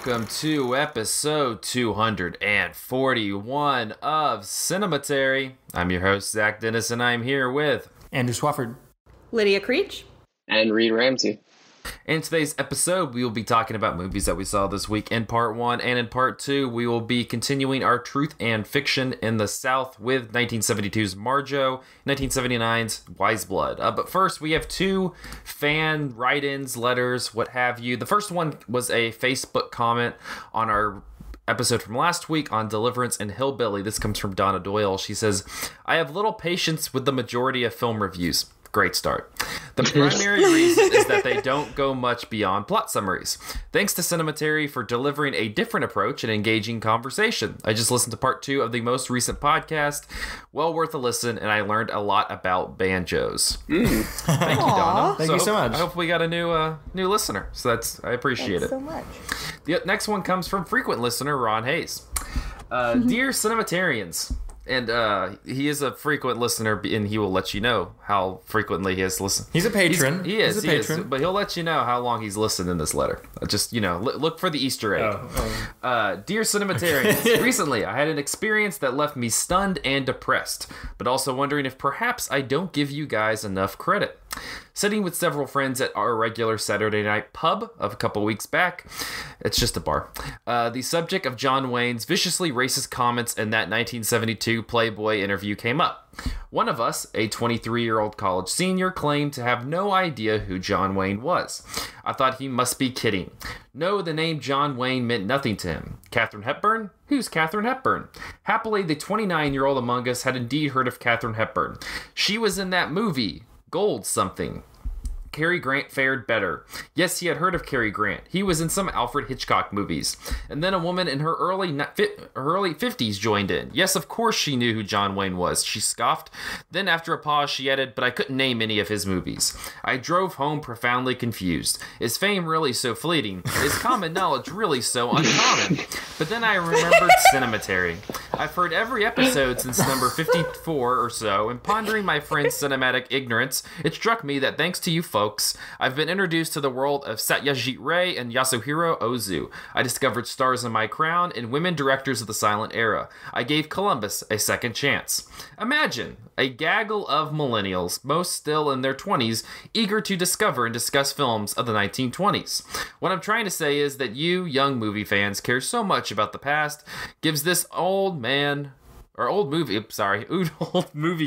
welcome to episode 241 of Cinematary. I'm your host, Zach Dennis, and I'm here with Andrew Swafford, Lydia Creech, and Reid Ramsey. In today's episode, we will be talking about movies that we saw this week in part 1, and in part 2, we will be continuing our truth and fiction in the South with 1972's Marjoe, 1979's Wise Blood. But first, we have two fan write-ins, letters, what have you. The first one was a Facebook comment on our episode from last week on Deliverance and Hillbilly. This comes from Donna Doyle. She says, I have little patience with the majority of film reviews. Great start. The primary reason is that they don't go much beyond plot summaries. Thanks to Cinematary for delivering a different approach and engaging conversation. I just listened to part 2 of the most recent podcast. Well worth a listen, and I learned a lot about banjos. Thank you, Donna. Thank you so much. I hope we got a new listener. So I appreciate it. so much. The next one comes from frequent listener Ron Hayes. Dear Cinematarians, and he is a frequent listener, and he will let you know how frequently he has listened. He's a patron. He is a patron. but he'll let you know how long he's listened in this letter. Just, look for the Easter egg. Dear Cinematarians, recently I had an experience that left me stunned and depressed, but also wondering if perhaps I don't give you guys enough credit. Sitting with several friends at our regular Saturday night pub of a couple weeks back. It's just a bar. The subject of John Wayne's viciously racist comments in that 1972 Playboy interview came up. One of us, a 23-year-old college senior, claimed to have no idea who John Wayne was. I thought he must be kidding. No, the name John Wayne meant nothing to him. Katharine Hepburn? Who's Katharine Hepburn? Happily, the 29-year-old among us had indeed heard of Katharine Hepburn. She was in that movie, Gold something. Cary Grant fared better. Yes, he had heard of Cary Grant. He was in some Alfred Hitchcock movies. And then a woman in her early 50s joined in. Yes, of course she knew who John Wayne was. She scoffed. Then after a pause, she added, but I couldn't name any of his movies. I drove home profoundly confused. Is fame really so fleeting? Is common knowledge really so uncommon? But then I remembered Cinematary. I've heard every episode since number 54 or so, and pondering my friend's cinematic ignorance, it struck me that thanks to you folks, I've been introduced to the world of Satyajit Ray and Yasuhiro Ozu. I discovered Stars in My Crown and women directors of the silent era. I gave Columbus a second chance. Imagine a gaggle of millennials, most still in their 20s, eager to discover and discuss films of the 1920s. What I'm trying to say is that you, young movie fans, care so much about the past, gives this old movie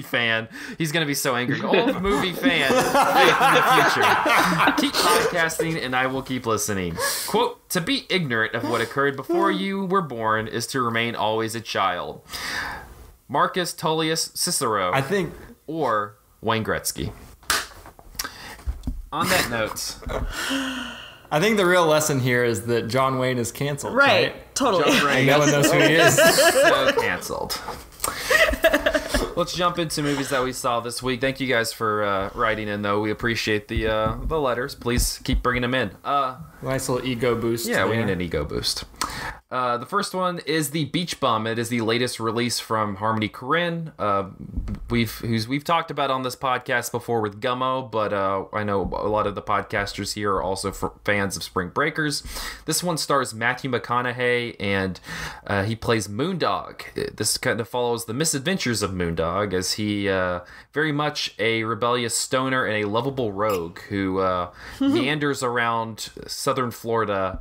fan, he's going to be so angry, old movie fan faith in the future. Keep podcasting and I will keep listening. Quote, to be ignorant of what occurred before you were born is to remain always a child. Marcus Tullius Cicero, I think, or Wayne Gretzky. On that note, I think the real lesson here is that John Wayne is canceled. Right. Totally. John Wayne, no one knows who he is. so canceled. Let's jump into movies that we saw this week. Thank you guys for writing in, though. We appreciate the letters. Please keep bringing them in. Nice little ego boost. Yeah, we need an ego boost. The first one is The Beach Bum. It is the latest release from Harmony Korine. We've talked about on this podcast before with Gummo, but I know a lot of the podcasters here are also fans of Spring Breakers. This one stars Matthew McConaughey, and he plays Moondog. This kind of follows the misadventures of Moondog, as he very much a rebellious stoner and a lovable rogue who meanders around southern Florida,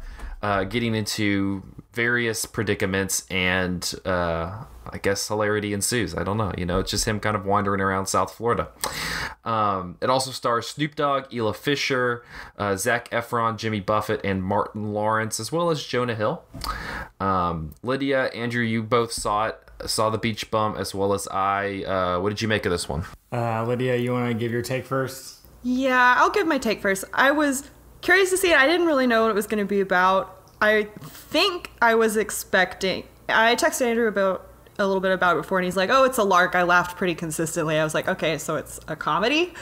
getting into various predicaments, and I guess hilarity ensues. I don't know. It's just him kind of wandering around South Florida. It also stars Snoop Dogg, Ela Fisher, Zac Efron, Jimmy Buffett, and Martin Lawrence, as well as Jonah Hill. Lydia, Andrew, you both saw The Beach Bum as well as I. What did you make of this one? Lydia, you want to give your take first? Yeah, I'll give my take first. I was curious to see it. I didn't really know what it was going to be about. I think I was expecting... I texted Andrew a little bit about it before, and he's like, oh, it's a lark. I laughed pretty consistently. I was like, okay, so it's a comedy.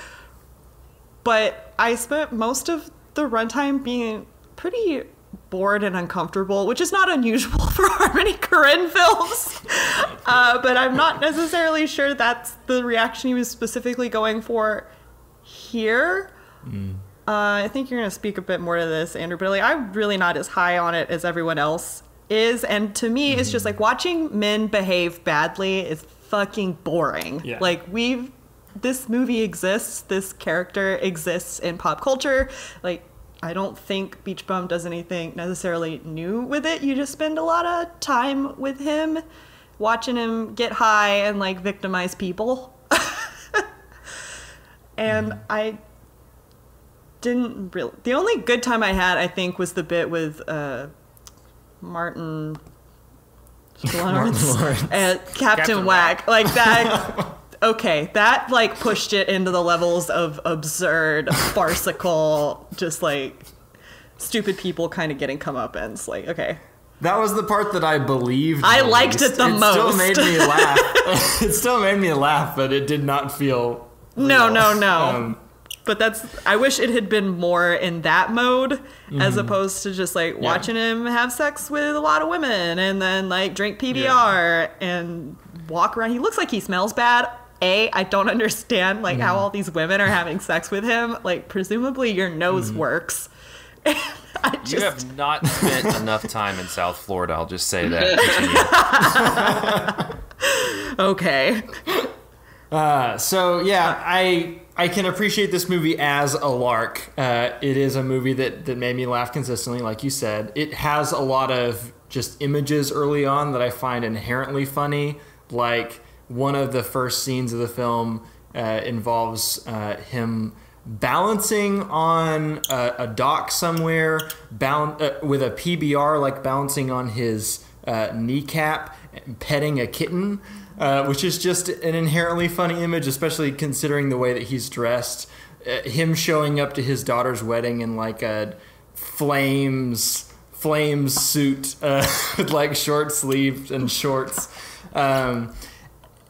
But I spent most of the runtime being pretty bored and uncomfortable, which is not unusual for Harmony Korine films. But I'm not necessarily sure that's the reaction he was specifically going for here. I think you're going to speak a bit more to this, Andrew, but like, I'm really not as high on it as everyone else is. And to me, it's just like watching men behave badly is fucking boring. Yeah. Like this movie exists. This character exists in pop culture. Like, I don't think Beach Bum does anything necessarily new with it. You just spend a lot of time with him, watching him get high and like victimize people. And I didn't really. The only good time I had, I think, was the bit with Martin Lawrence and Captain Whack. Like that. Okay, that like pushed it into the levels of absurd, farcical, just like stupid people kind of getting comeuppance. Like, okay. That was the part that I believed. I liked it the most. It still made me laugh. It still made me laugh, but it did not feel real. No. But I wish it had been more in that mode as opposed to just like watching him have sex with a lot of women and then like drink PBR and walk around. He looks like he smells bad. I don't understand like how all these women are having sex with him. Like, presumably your nose works. You have not spent enough time in South Florida, I'll just say that. Okay. So yeah, I can appreciate this movie as a lark. It is a movie that made me laugh consistently, like you said. It has a lot of just images early on that I find inherently funny. Like, one of the first scenes of the film involves him balancing on a dock somewhere, with a PBR, like balancing on his kneecap, petting a kitten. Which is just an inherently funny image, especially considering the way that he's dressed. Him showing up to his daughter's wedding in like a flames suit with like short sleeves and shorts,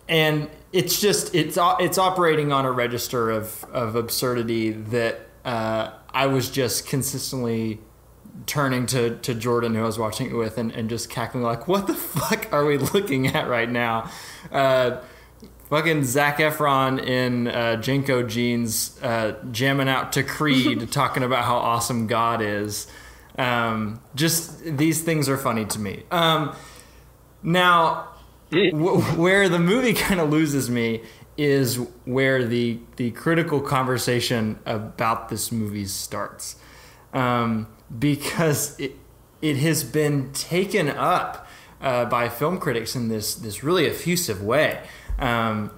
and it's operating on a register of absurdity that I was just consistently turning to Jordan, who I was watching it with, and just cackling like, what the fuck are we looking at right now? Fucking Zac Efron in Jenko jeans jamming out to Creed talking about how awesome God is. Just these things are funny to me. Now, where the movie kind of loses me is where the critical conversation about this movie starts. Because it has been taken up by film critics in this really effusive way, and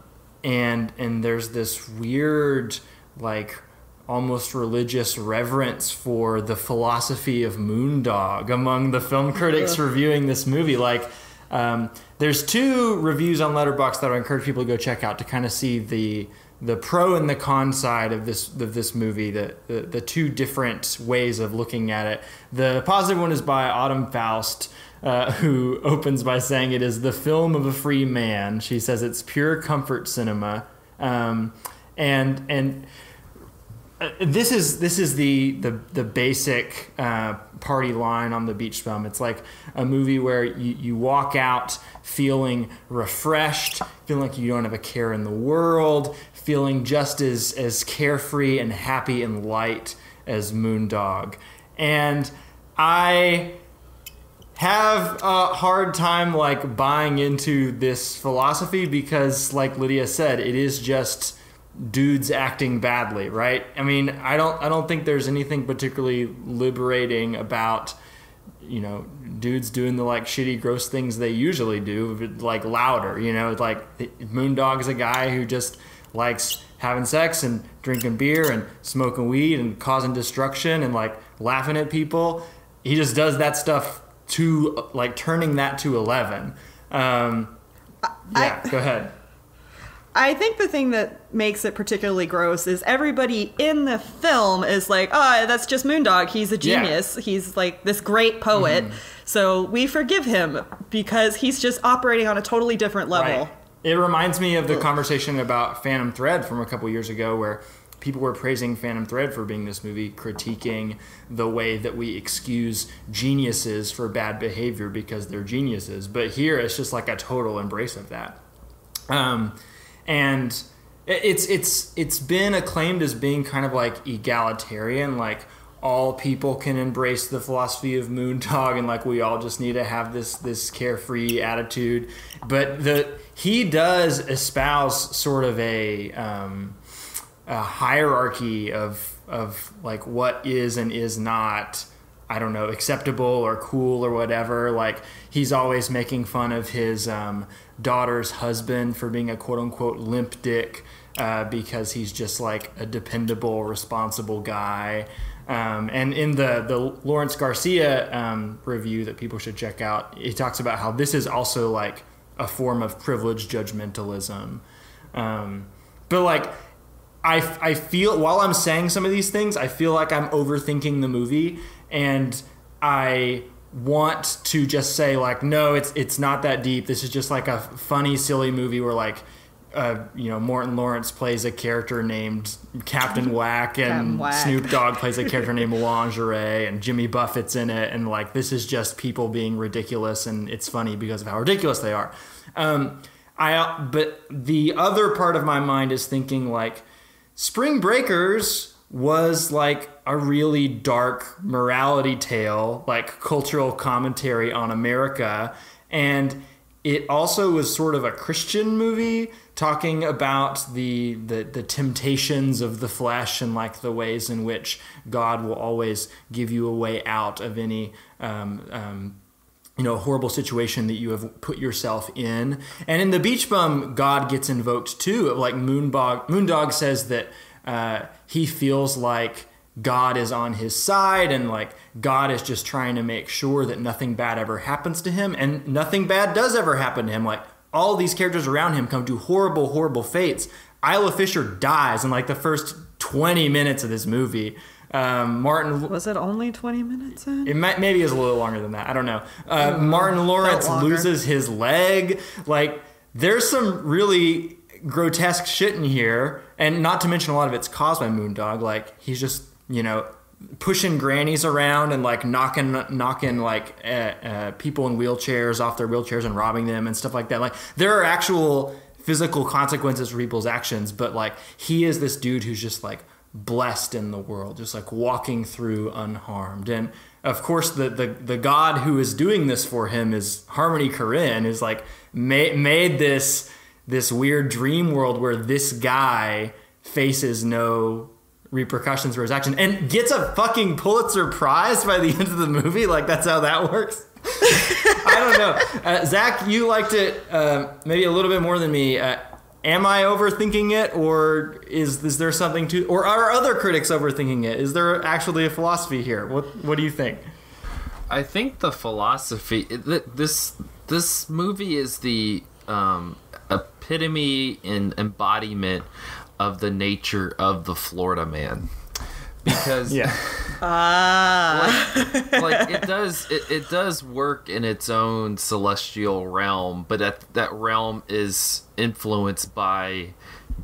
there's this weird, like, almost religious reverence for the philosophy of Moondog among the film critics reviewing this movie. Like, there's 2 reviews on Letterboxd that I encourage people to go check out to kind of see the pro and the con side of this movie, the 2 different ways of looking at it. The positive one is by Autumn Faust, who opens by saying it is the film of a free man. She says it's pure comfort cinema, and this is the basic party line on The Beach Bum. It's like a movie where you walk out feeling refreshed, feeling like you don't have a care in the world, feeling just as carefree and happy and light as Moondog. And I have a hard time like buying into this philosophy because, like Lydia said, it is just dudes acting badly, right? I mean, I don't think there's anything particularly liberating about, you know, dudes doing the like shitty, gross things they usually do, like louder, you know, like Moondog's a guy who just likes having sex and drinking beer and smoking weed and causing destruction and like laughing at people. He just does that stuff to like turning that to 11. Go ahead. I think the thing that makes it particularly gross is everybody in the film is like, oh, that's just Moondog. He's a genius. Yeah. He's like this great poet. So we forgive him because he's just operating on a totally different level. Right. It reminds me of the conversation about Phantom Thread from a couple years ago where people were praising Phantom Thread for being this movie, critiquing the way that we excuse geniuses for bad behavior because they're geniuses. But here it's just like a total embrace of that. And It's been acclaimed as being kind of like egalitarian, like all people can embrace the philosophy of Moondog, and like we all just need to have this carefree attitude. But he does espouse sort of a hierarchy of like what is and is not, I don't know, acceptable or cool or whatever. Like he's always making fun of his daughter's husband for being a quote unquote limp dick because he's just like a dependable, responsible guy. And in the Lawrence Garcia review that people should check out, he talks about how this is also like a form of privileged judgmentalism. But like, I feel, while I'm saying some of these things, I feel like I'm overthinking the movie, and I want to just say like, no, it's not that deep. This is just like a funny, silly movie where like, Morton Lawrence plays a character named Captain Whack, and Snoop Dogg plays a character named Lingerie, and Jimmy Buffett's in it, and like this is just people being ridiculous, and it's funny because of how ridiculous they are. But the other part of my mind is thinking like, Spring Breakers was like a really dark morality tale, like cultural commentary on America, and it also was sort of a Christian movie talking about the temptations of the flesh and like the ways in which God will always give you a way out of any horrible situation that you have put yourself in. And in The Beach Bum, God gets invoked too. Like Moondog says that he feels like God is on his side, and like God is just trying to make sure that nothing bad ever happens to him, and nothing bad does ever happen to him. Like all these characters around him come to horrible, horrible fates. Isla Fisher dies in like the first 20 minutes of this movie. Martin, was it only 20 minutes in? Maybe it was a little longer than that. I don't know. Martin Lawrence loses his leg. Like there's some really grotesque shit in here, and not to mention a lot of it's caused by Moondog. Like he's just pushing grannies around and like knocking like people in wheelchairs off their wheelchairs and robbing them and stuff like that. Like there are actual physical consequences for people's actions, but like he is this dude who's just like blessed in the world, just like walking through unharmed. And of course the God who is doing this for him is Harmony Korine, who's like made this weird dream world where this guy faces no repercussions for his action and gets a fucking Pulitzer Prize by the end of the movie. Like that's how that works. I don't know. Zach, you liked it maybe a little bit more than me. Am I overthinking it, or is there something to, or are other critics overthinking it? Is there actually a philosophy here? What do you think? I think the philosophy, this movie is the epitome and embodiment of the nature of the Florida man, because like it does work in its own celestial realm, but that realm is influenced by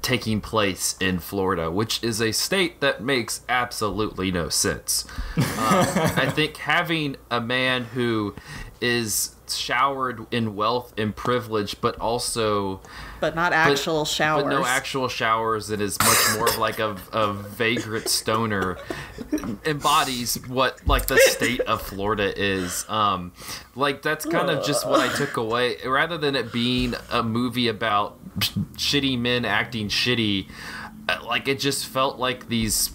taking place in Florida, which is a state that makes absolutely no sense. I think having a man who is showered in wealth and privilege, but not actual showers. But no actual showers, and is much more of like a vagrant stoner, embodies what like the state of Florida is. Like that's kind of just what I took away, rather than it being a movie about shitty men acting shitty. Like it just felt like these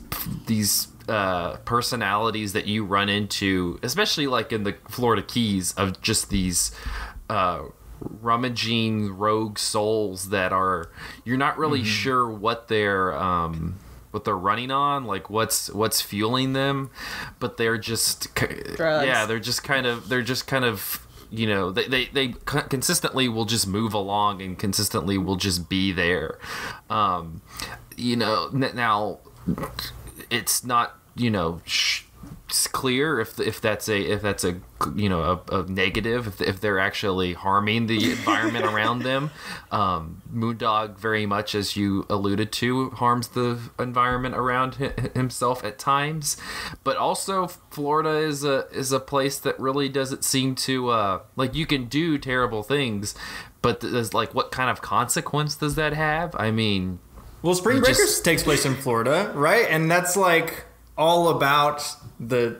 personalities that you run into, especially like in the Florida Keys, of just these rummaging rogue souls that are, you're not really sure what they're running on, like what's fueling them, but they're just drugs. Yeah, they're just kind of they consistently will just move along and consistently will just be there. Now it's not it's clear if that's a negative, if they're actually harming the environment around them. Moondog, very much as you alluded to, harms the environment around himself at times, but also Florida is a place that really doesn't seem to like, you can do terrible things, but there's like, what kind of consequence does that have? I mean, Well, Spring Breakers takes place in Florida, right? And that's like all about the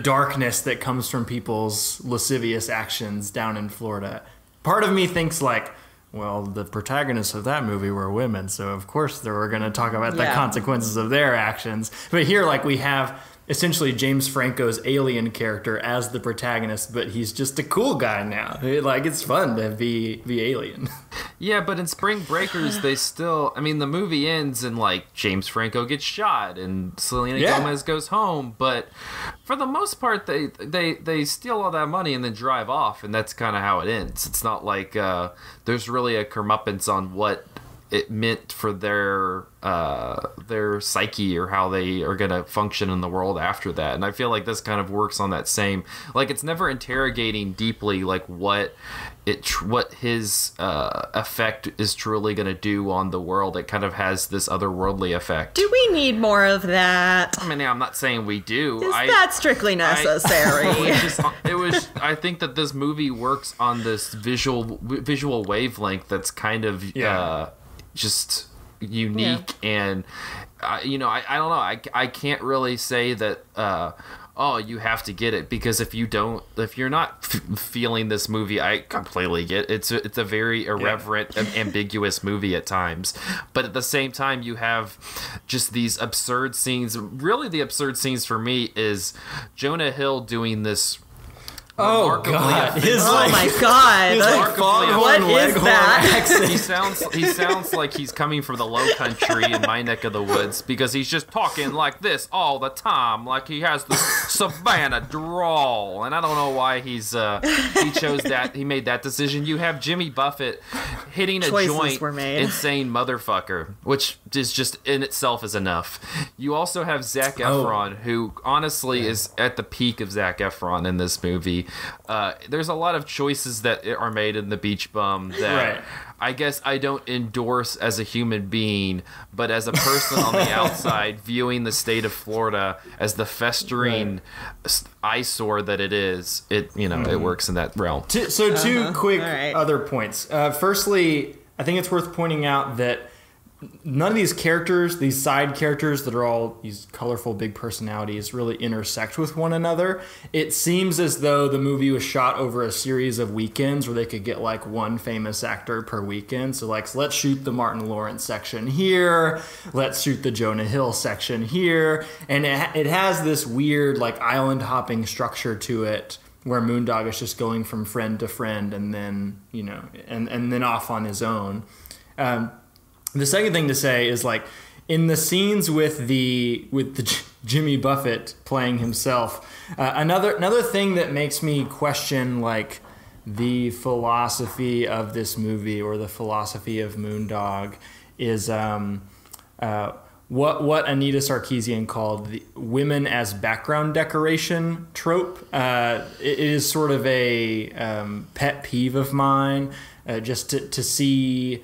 darkness that comes from people's lascivious actions down in Florida. Part of me thinks like, well, the protagonists of that movie were women, so of course they were going to talk about the consequences of their actions. But here, like, we have essentially James Franco's alien character as the protagonist, but he's just a cool guy now. Like, it's fun to be alien. Yeah, but in Spring Breakers, they still... I mean, the movie ends and, like, James Franco gets shot and Selena Gomez goes home, but for the most part, they steal all that money and then drive off, and that's kind of how it ends. It's not like there's really a comeuppance on what it meant for their psyche or how they are going to function in the world after that. And I feel like this kind of works on that same, like, it's never interrogating deeply like what his effect is truly going to do on the world. It kind of has this otherworldly effect. Do we need more of that? I mean, I'm not saying we do. Is that strictly necessary? I think that this movie works on this visual wavelength that's kind of just unique, and I don't know. I can't really say that. You have to get it, because if you're not feeling this movie, I completely get it. It's a very irreverent, ambiguous movie at times, but at the same time, you have just these absurd scenes. Really, the absurd scenes for me is Jonah Hill doing this. Oh God! My God! What is that? He sounds like he's coming from the Low Country in my neck of the woods, because he's just talking like this all the time, like he has the Savannah drawl, and I don't know why he chose that. He made that decision. You have Jimmy Buffett hitting a joint and saying "motherfucker," which is just in itself is enough. You also have Zac Efron, who honestly is at the peak of Zac Efron in this movie. There's a lot of choices that are made in The Beach Bum that I guess I don't endorse as a human being, but as a person on the outside viewing the state of Florida as the festering eyesore that it is, it works in that realm. Two quick other points. Firstly, I think it's worth pointing out that none of these characters, these side characters that are all these colorful big personalities, really intersect with one another. It seems as though the movie was shot over a series of weekends where they could get like one famous actor per weekend. So like, let's shoot the Martin Lawrence section here, let's shoot the Jonah Hill section here, and it has this weird like island hopping structure to it, where Moondog is just going from friend to friend and then and then off on his own. The second thing to say is, like, in the scenes with the Jimmy Buffett playing himself, another thing that makes me question like the philosophy of this movie or the philosophy of Moondog is what Anita Sarkeesian called the women as background decoration trope. It is sort of a pet peeve of mine, just to see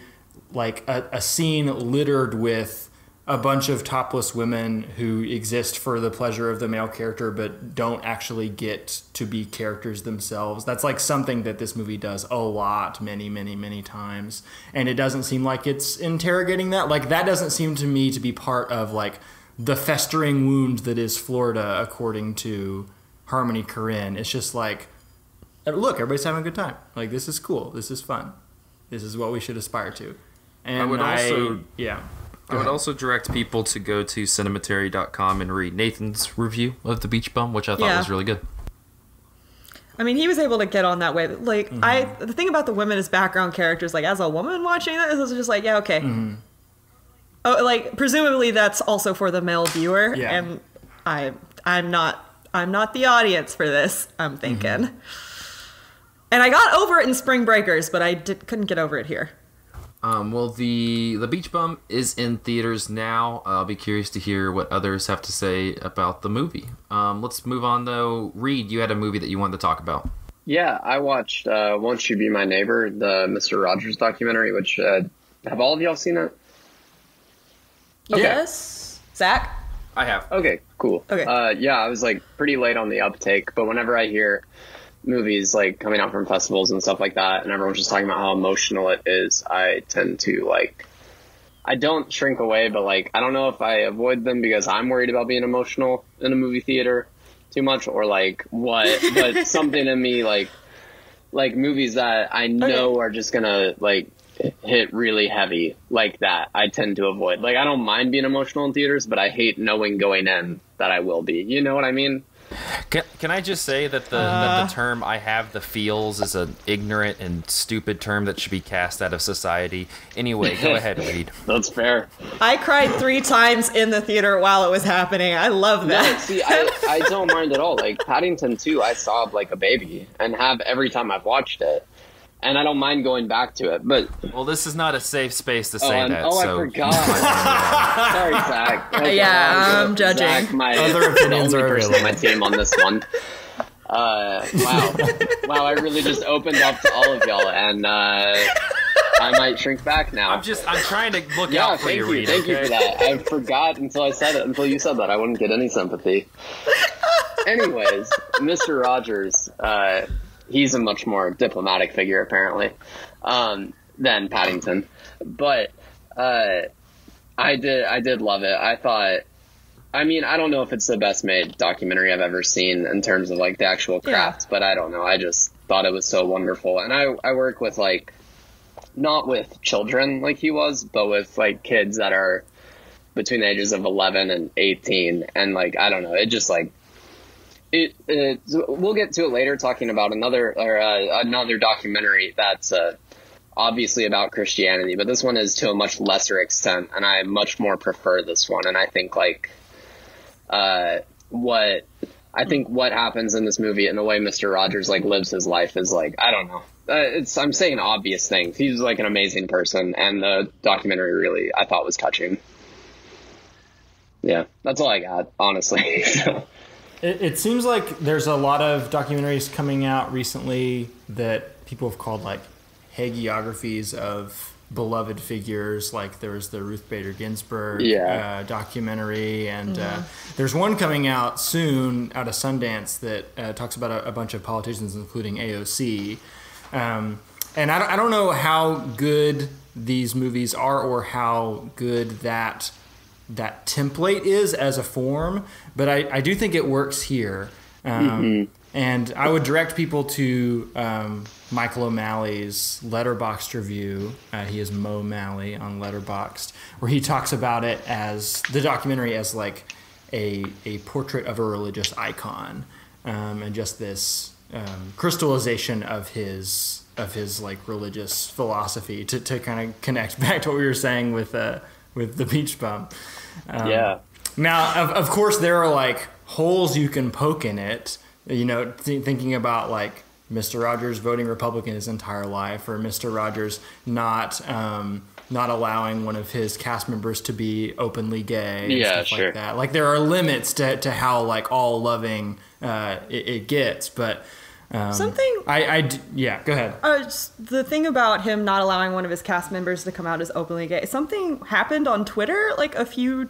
like a scene littered with a bunch of topless women who exist for the pleasure of the male character but don't actually get to be characters themselves. That's like something that this movie does a lot, many, many, many times. And it doesn't seem like it's interrogating that. Like, that doesn't seem to me to be part of like the festering wound that is Florida, according to Harmony Korine. It's just like, look, everybody's having a good time. Like, this is cool. This is fun. This is what we should aspire to. And I would also direct people to go to cinematary.com and read Nathan's review of The Beach Bum, which I thought was really good. I mean, he was able to get on that way. Like, the thing about the women as background characters, like, as a woman watching this, is just like, yeah, okay. Mm-hmm. Oh, like, presumably that's also for the male viewer, and I'm not the audience for this, I'm thinking. Mm-hmm. And I got over it in Spring Breakers, but I couldn't get over it here. Well, the Beach Bum is in theaters now. I'll be curious to hear what others have to say about the movie. Let's move on, though. Reid, you had a movie that you wanted to talk about. Yeah, I watched Won't You Be My Neighbor, the Mr. Rogers documentary, which have all of y'all seen it? Okay. Yes. Zach? I have. Okay, cool. Okay. Yeah, I was like pretty late on the uptake, but whenever I hear movies like coming out from festivals and stuff like that, and everyone's just talking about how emotional it is, I tend to like I don't shrink away, but like I don't know if I avoid them because I'm worried about being emotional in a movie theater too much, or like what. But something in me like movies that I know are just gonna like hit really heavy like that, I tend to avoid. Like I don't mind being emotional in theaters, but I hate knowing going in that I will be. You know what I mean? Can I just say that the term "I have the feels" is an ignorant and stupid term that should be cast out of society? Anyway, go ahead, Reid. That's fair. I cried 3 times in the theater while it was happening. I love that. Yeah, see, I don't mind at all. Like Paddington 2, I sobbed like a baby and have every time I've watched it. And I don't mind going back to it, but... Well, this is not a safe space to say that, so... I forgot. Sorry, Zach. I'm judging. Zach, my other opinions are person on my team on this one. Wow, I really just opened up to all of y'all, and I might shrink back now. I'm trying to look out for you, Reid. Thank you for that. I forgot until you said that. I wouldn't get any sympathy. Anyways, Mr. Rogers... he's a much more diplomatic figure, apparently, than Paddington. But I did love it. I thought, I mean, I don't know if it's the best made documentary I've ever seen in terms of like the actual craft, but I don't know. I just thought it was so wonderful. And I work with like, not with children like he was, but with like kids that are between the ages of 11 and 18. And like, I don't know, it just like, we'll get to it later, talking about another documentary that's obviously about Christianity, but this one is to a much lesser extent, and I much more prefer this one. And I think like what happens in this movie and the way Mr. Rogers like lives his life is like, I don't know. I'm saying obvious things. He's like an amazing person, and the documentary really I thought was touching. Yeah, that's all I got, honestly. So. It seems like there's a lot of documentaries coming out recently that people have called like hagiographies of beloved figures. Like there was the Ruth Bader Ginsburg documentary, and there's one coming out soon out of Sundance that talks about a bunch of politicians, including AOC. And I don't know how good these movies are or how good that template is as a form, but I do think it works here. And I would direct people to Michael O'Malley's Letterboxd review. He is Mo Malley on Letterboxd, where he talks about it as the documentary as like a portrait of a religious icon, and just this crystallization of his like religious philosophy to kind of connect back to what we were saying with the Beach Bum. Now, of course, there are like holes you can poke in it. You know, thinking about like Mr. Rogers voting Republican his entire life, or Mr. Rogers not allowing one of his cast members to be openly gay. And stuff like that. Like there are limits to how like all loving it gets, but. Go ahead. The thing about him not allowing one of his cast members to come out as openly gay, something happened on Twitter like a few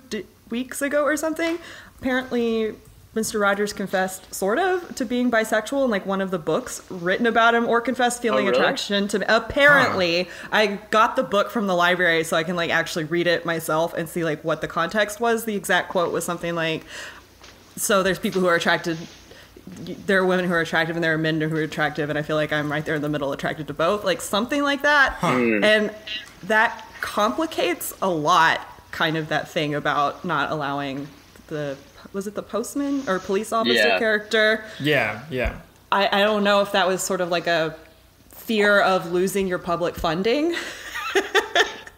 weeks ago or something. Apparently, Mr. Rogers confessed sort of to being bisexual in like one of the books written about him, or confessed feeling attraction to me. Apparently, I got the book from the library so I can like actually read it myself and see like what the context was. The exact quote was something like, so there's people who are attracted, there are women who are attractive and there are men who are attractive, and I feel like I'm right there in the middle, attracted to both, like something like that. And that complicates a lot, kind of that thing about not allowing was it the postman or police officer character? Yeah. I don't know if that was sort of like a fear of losing your public funding.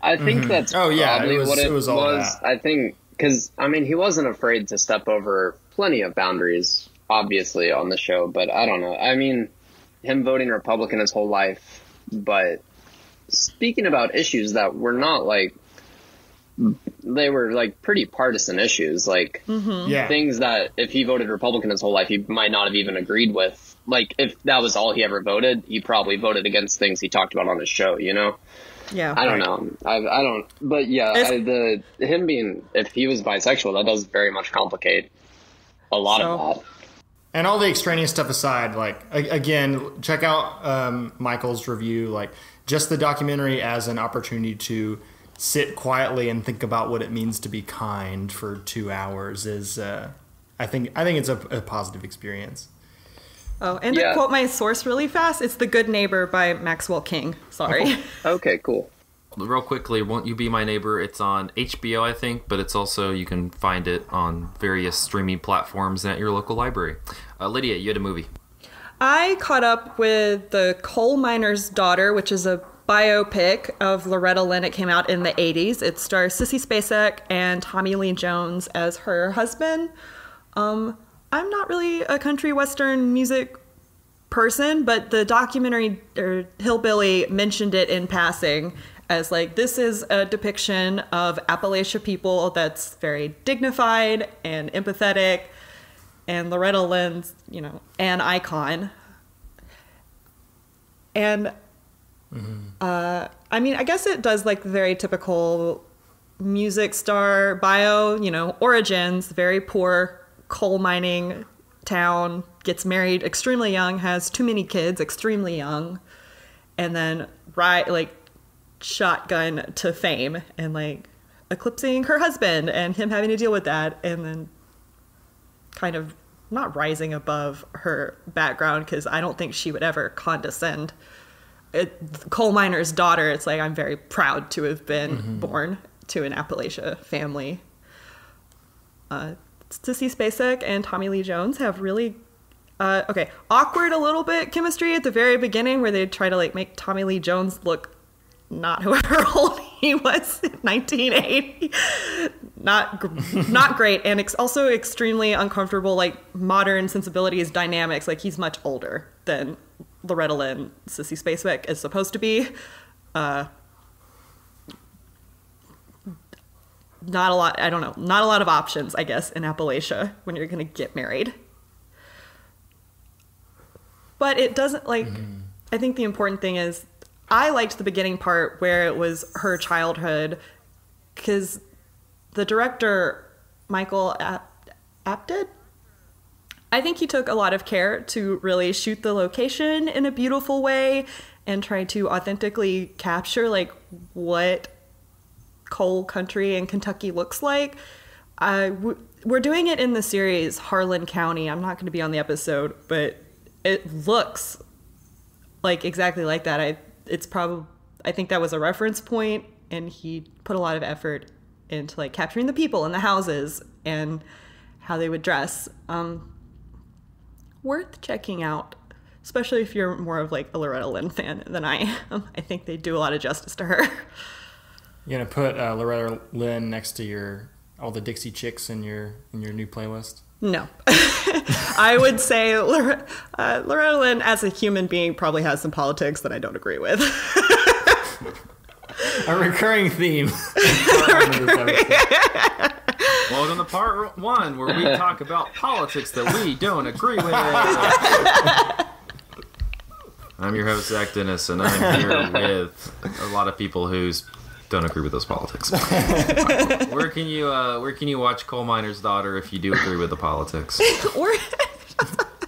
I think that's probably what it was. That. I think, because, I mean, he wasn't afraid to step over plenty of boundaries, obviously, on the show, but I don't know. I mean, him voting Republican his whole life, but speaking about issues that were not, like, they were, like, pretty partisan issues, like, things that if he voted Republican his whole life, he might not have even agreed with. Like, if that was all he ever voted, he probably voted against things he talked about on his show, you know? Yeah. I don't know. I don't, but yeah, him being, if he was bisexual, that does very much complicate a lot of that. And all the extraneous stuff aside, like, again, check out Michael's review, like, just the documentary as an opportunity to sit quietly and think about what it means to be kind for 2 hours is, I think it's a positive experience. Oh, and to quote my source really fast, it's The Good Neighbor by Maxwell King. Sorry. Okay, cool. Real quickly, Won't You Be My Neighbor? It's on HBO, I think, but it's also, you can find it on various streaming platforms and at your local library. Lydia, you had a movie. I caught up with The Coal Miner's Daughter, which is a biopic of Loretta Lynn. It came out in the 80s. It stars Sissy Spacek and Tommy Lee Jones as her husband. I'm not really a country western music person, but the documentary or Hillbilly mentioned it in passing as like, this is a depiction of Appalachia people that's very dignified and empathetic, and Loretta Lynn's, an icon. And I guess it does like the very typical music star bio, origins, very poor coal mining town, gets married extremely young, has too many kids extremely young, and then shotgun to fame and like eclipsing her husband and him having to deal with that, and then kind of not rising above her background, because I don't think she would ever condescend. Coal miner's daughter, it's like, I'm very proud to have been born to an Appalachia family. Sissy Spacek and Tommy Lee Jones have really awkward a little bit chemistry at the very beginning, where they try to like make Tommy Lee Jones look not however old he was in 1980. Not great, and also extremely uncomfortable, like modern sensibilities dynamics. Like, he's much older than Loretta Lynn, Sissy Spacek is supposed to be. Not a lot of options, I guess, in Appalachia when you're going to get married. But it doesn't, I think the important thing is, I liked the beginning part where it was her childhood, because the director, Michael Apted, I think he took a lot of care to really shoot the location in a beautiful way and try to authentically capture like what coal country in Kentucky looks like. We're doing it in the series Harlan County. I'm not going to be on the episode, but it looks like exactly like that. I think that was a reference point, and he put a lot of effort into like capturing the people and the houses and how they would dress. Worth checking out, especially if you're more of like a Loretta Lynn fan than I am. I think they do a lot of justice to her. You're gonna put Loretta Lynn next to all the Dixie Chicks in your new playlist? No. I would say Loretta Lynn as a human being probably has some politics that I don't agree with. A recurring theme. Welcome to part 1, where we talk about politics that we don't agree with. I'm your host, Zach Dennis, and I'm here with a lot of people who don't agree with those politics. Where can you watch Coal Miner's Daughter if you do agree with the politics? Or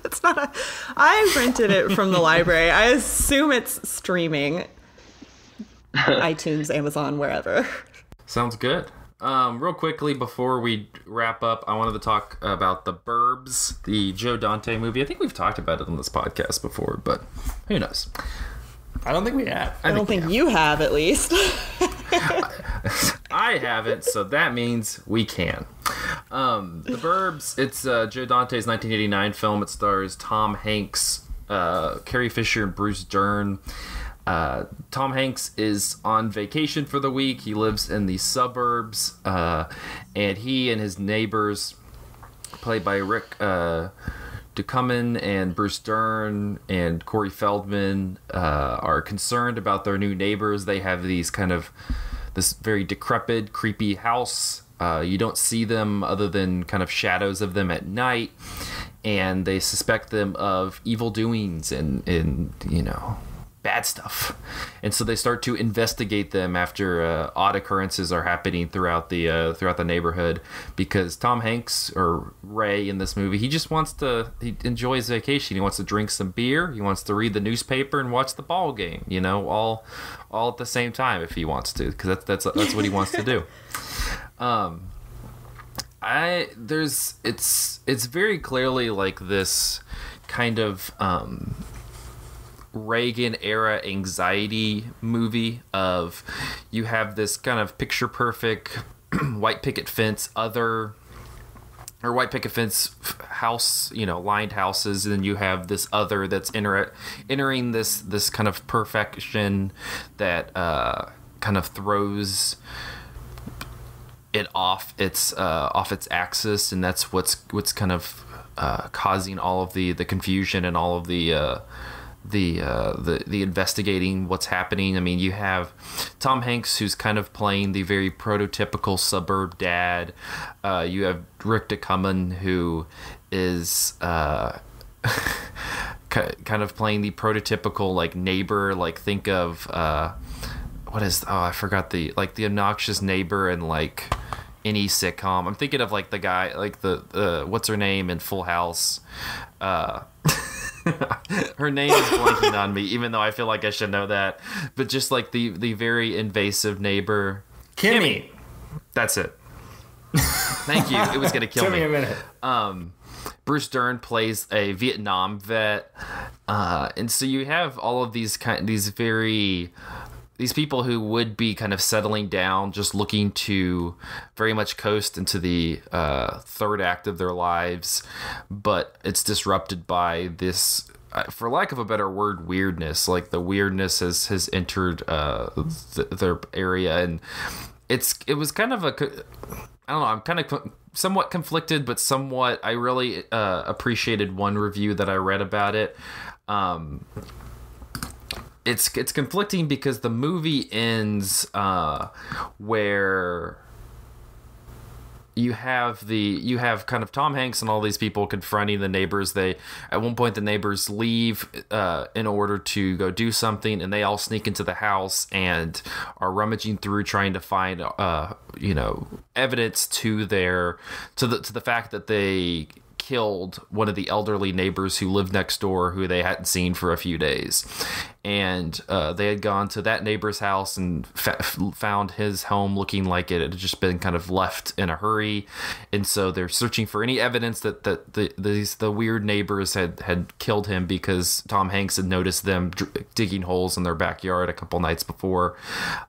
it's not I rented it from the library. I assume it's streaming. iTunes, Amazon, wherever. Sounds good. Real quickly before we wrap up, I wanted to talk about the Burbs, the Joe Dante movie. I think we've talked about it on this podcast before, but who knows? I don't think we have. I don't think you have, at least. I haven't, so that means we can. The Burbs, it's Joe Dante's 1989 film. It stars Tom Hanks, Carrie Fisher, and Bruce Dern. Tom Hanks is on vacation for the week. He lives in the suburbs, and he and his neighbors, played by Rick Ducommun and Bruce Dern and Corey Feldman, are concerned about their new neighbors. They have this very decrepit, creepy house. You don't see them other than kind of shadows of them at night, and they suspect them of evil doings and bad stuff. And so they start to investigate them after odd occurrences are happening throughout the neighborhood, because Tom Hanks, or Ray in this movie, he enjoys vacation. He wants to drink some beer, he wants to read the newspaper and watch the ball game, all at the same time if he wants to, because that's what he wants to do. It's very clearly like this kind of Reagan era anxiety movie of, you have this kind of picture perfect white picket fence house, lined houses, and then you have this other that's entering this kind of perfection that kind of throws it off its axis, and that's what's kind of causing all of the confusion and all of the investigating what's happening. I mean, you have Tom Hanks, who's kind of playing the very prototypical suburb dad. You have Rick DeCummon, who is kind of playing the prototypical like neighbor. Like, think of I forgot the obnoxious neighbor in like any sitcom. I'm thinking of like the guy, like the what's her name in Full House. Her name is blanking on me, even though I feel like I should know that. But just like the very invasive neighbor. Kimmy. That's it. Thank you. It was going to kill me. Took me a minute. Bruce Dern plays a Vietnam vet. And so you have all of these people who would be kind of settling down, just looking to very much coast into the third act of their lives, but it's disrupted by this, for lack of a better word, weirdness. Like, the weirdness has entered their area, and it was kind of I don't know. I'm kind of somewhat conflicted, but somewhat. I really appreciated one review that I read about it. It's conflicting because the movie ends where you have kind of Tom Hanks and all these people confronting the neighbors. At one point the neighbors leave in order to go do something, and they all sneak into the house and are rummaging through trying to find evidence to the fact that they killed one of the elderly neighbors who lived next door, who they hadn't seen for a few days. And they had gone to that neighbor's house and found his home looking like it had just been kind of left in a hurry. And so they're searching for any evidence that the weird neighbors had killed him, because Tom Hanks had noticed them digging holes in their backyard a couple nights before.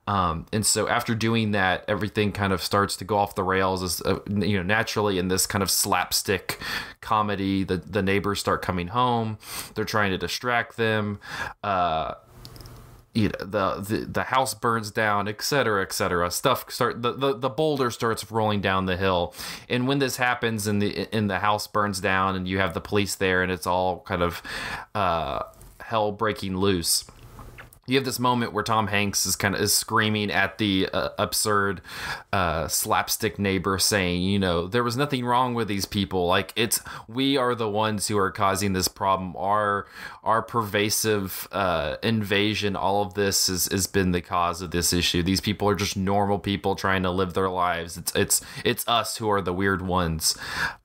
And so after doing that, everything kind of starts to go off the rails, as naturally in this kind of slapstick comedy. The neighbors start coming home. They're trying to distract them. The house burns down, etc. The boulder starts rolling down the hill, and when this happens and the house burns down and you have the police there and it's all kind of hell breaking loose, you have this moment where Tom Hanks is screaming at the absurd slapstick neighbor, saying, there was nothing wrong with these people. Like, we are the ones who are causing this problem. Our pervasive invasion, all of this has been the cause of this issue. These people are just normal people trying to live their lives. It's us who are the weird ones.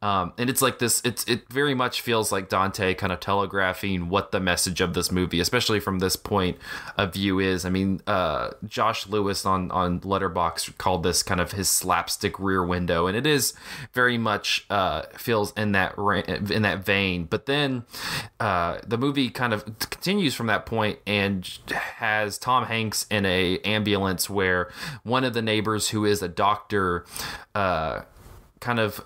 And it's like this. It very much feels like Dante kind of telegraphing what the message of this movie, especially from this point of view, is. I mean, Josh Lewis on Letterboxd called this kind of his slapstick Rear Window, and it is very much feels in that vein. But then the movie kind of continues from that point and has Tom Hanks in a ambulance where one of the neighbors, who is a doctor, kind of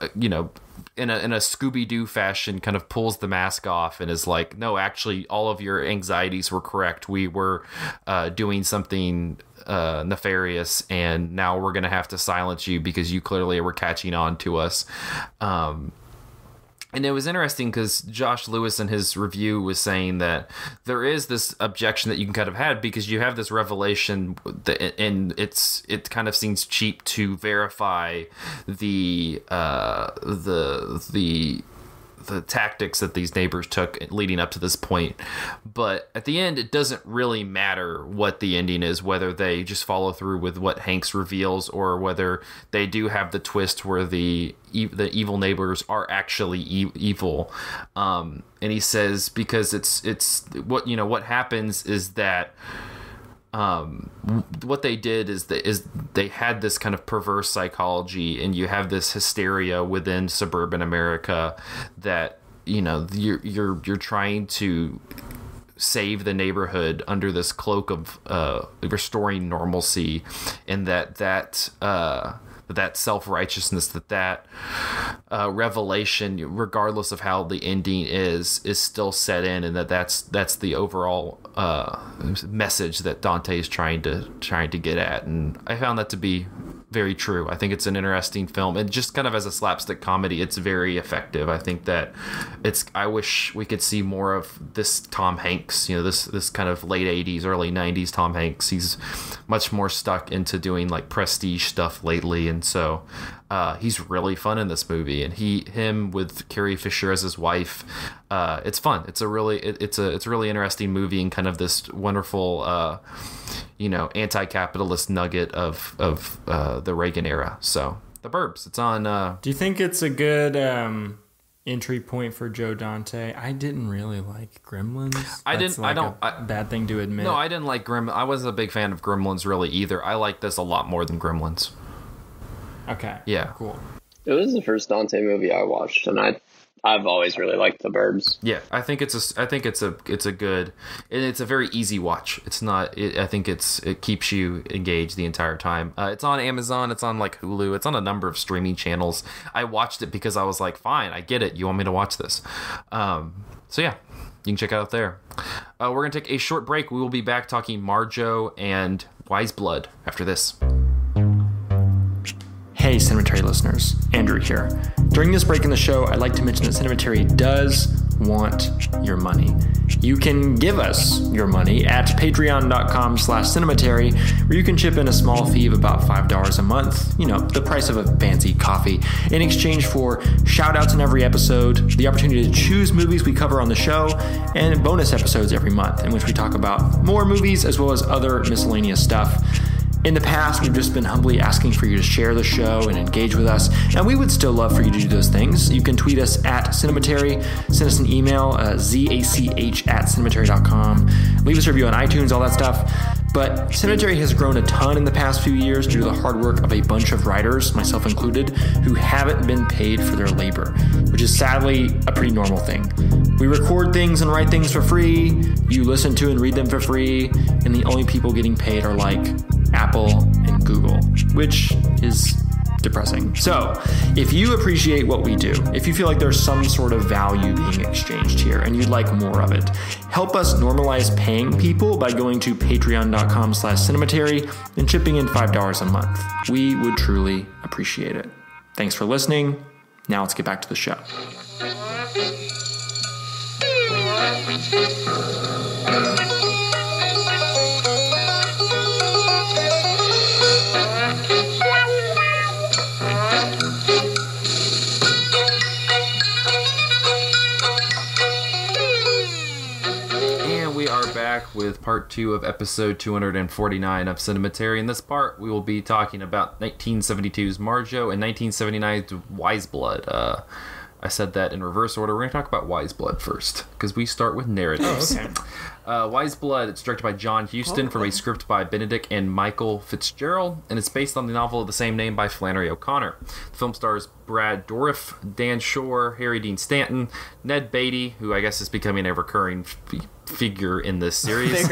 in a Scooby-Doo fashion, kind of pulls the mask off and is like, no, actually all of your anxieties were correct. We were doing something nefarious, and now we're going to have to silence you because you clearly were catching on to us. And it was interesting because Josh Lewis in his review was saying that there is this objection that you can kind of have, because you have this revelation and it kind of seems cheap to verify the the tactics that these neighbors took leading up to this point. But at the end, it doesn't really matter what the ending is, whether they just follow through with what Hanks reveals or whether they do have the twist where the evil neighbors are actually evil. And he says, because it's what happens is that what they did is they had this kind of perverse psychology, and you have this hysteria within suburban America that you're trying to save the neighborhood under this cloak of restoring normalcy, and that self-righteousness, that revelation, regardless of how the ending is still set in, and that's the overall message that Dante is trying to get at. And I found that to be very true. I think it's an interesting film, and just kind of as a slapstick comedy, it's very effective. I think that I wish we could see more of this Tom Hanks, this kind of late 80s, early 90s Tom Hanks. He's much more stuck into doing like prestige stuff lately, and so he's really fun in this movie, and him with Carrie Fisher as his wife, it's fun. It's a really interesting movie, and kind of this wonderful anti-capitalist nugget of the Reagan era. So The Burbs, it's on. Do you think it's a good entry point for Joe Dante? I didn't really like Gremlins. Bad thing to admit. No, I didn't like Gremlins. I wasn't a big fan of Gremlins really either. I like this a lot more than Gremlins. Okay. Yeah. Cool. It was the first Dante movie I watched, and I've always really liked The Burbs. Yeah, I think it's a good, and it's a very easy watch. It's not. I think it keeps you engaged the entire time. It's on Amazon. It's on like Hulu. It's on a number of streaming channels. I watched it because I was like, fine, I get it. You want me to watch this? So yeah, you can check it out there. We're gonna take a short break. We will be back talking Marjoe and Wise Blood after this. Hey, Cinematary listeners, Andrew here. During this break in the show, I'd like to mention that Cinematary does want your money. You can give us your money at patreon.com/cinematary, where you can chip in a small fee of about $5 a month, the price of a fancy coffee, in exchange for shout outs in every episode, the opportunity to choose movies we cover on the show, and bonus episodes every month in which we talk about more movies as well as other miscellaneous stuff. In the past, we've just been humbly asking for you to share the show and engage with us, and we would still love for you to do those things. You can tweet us at Cinematary, send us an email, zach@cinematary.com, leave us a review on iTunes, all that stuff. But Cinematary has grown a ton in the past few years due to the hard work of a bunch of writers, myself included, who haven't been paid for their labor, which is sadly a pretty normal thing. We record things and write things for free, you listen to and read them for free, and the only people getting paid are like Apple and Google, which is depressing. So, if you appreciate what we do, if you feel like there's some sort of value being exchanged here and you'd like more of it, help us normalize paying people by going to patreon.com/cinematary and chipping in $5 a month. We would truly appreciate it. Thanks for listening. Now let's get back to the show. With part 2 of episode 249 of Cinematary. In this part, we will be talking about 1972's Marjoe and 1979's Wise Blood. I said that in reverse order. We're going to talk about Wise Blood first, because we start with narratives. Oh, okay. Wise Blood, it's directed by John Huston from a script by Benedict and Michael Fitzgerald, and it's based on the novel of the same name by Flannery O'Connor. The film stars Brad Dourif, Dan Shore, Harry Dean Stanton, Ned Beatty, who I guess is becoming a recurring figure in this series,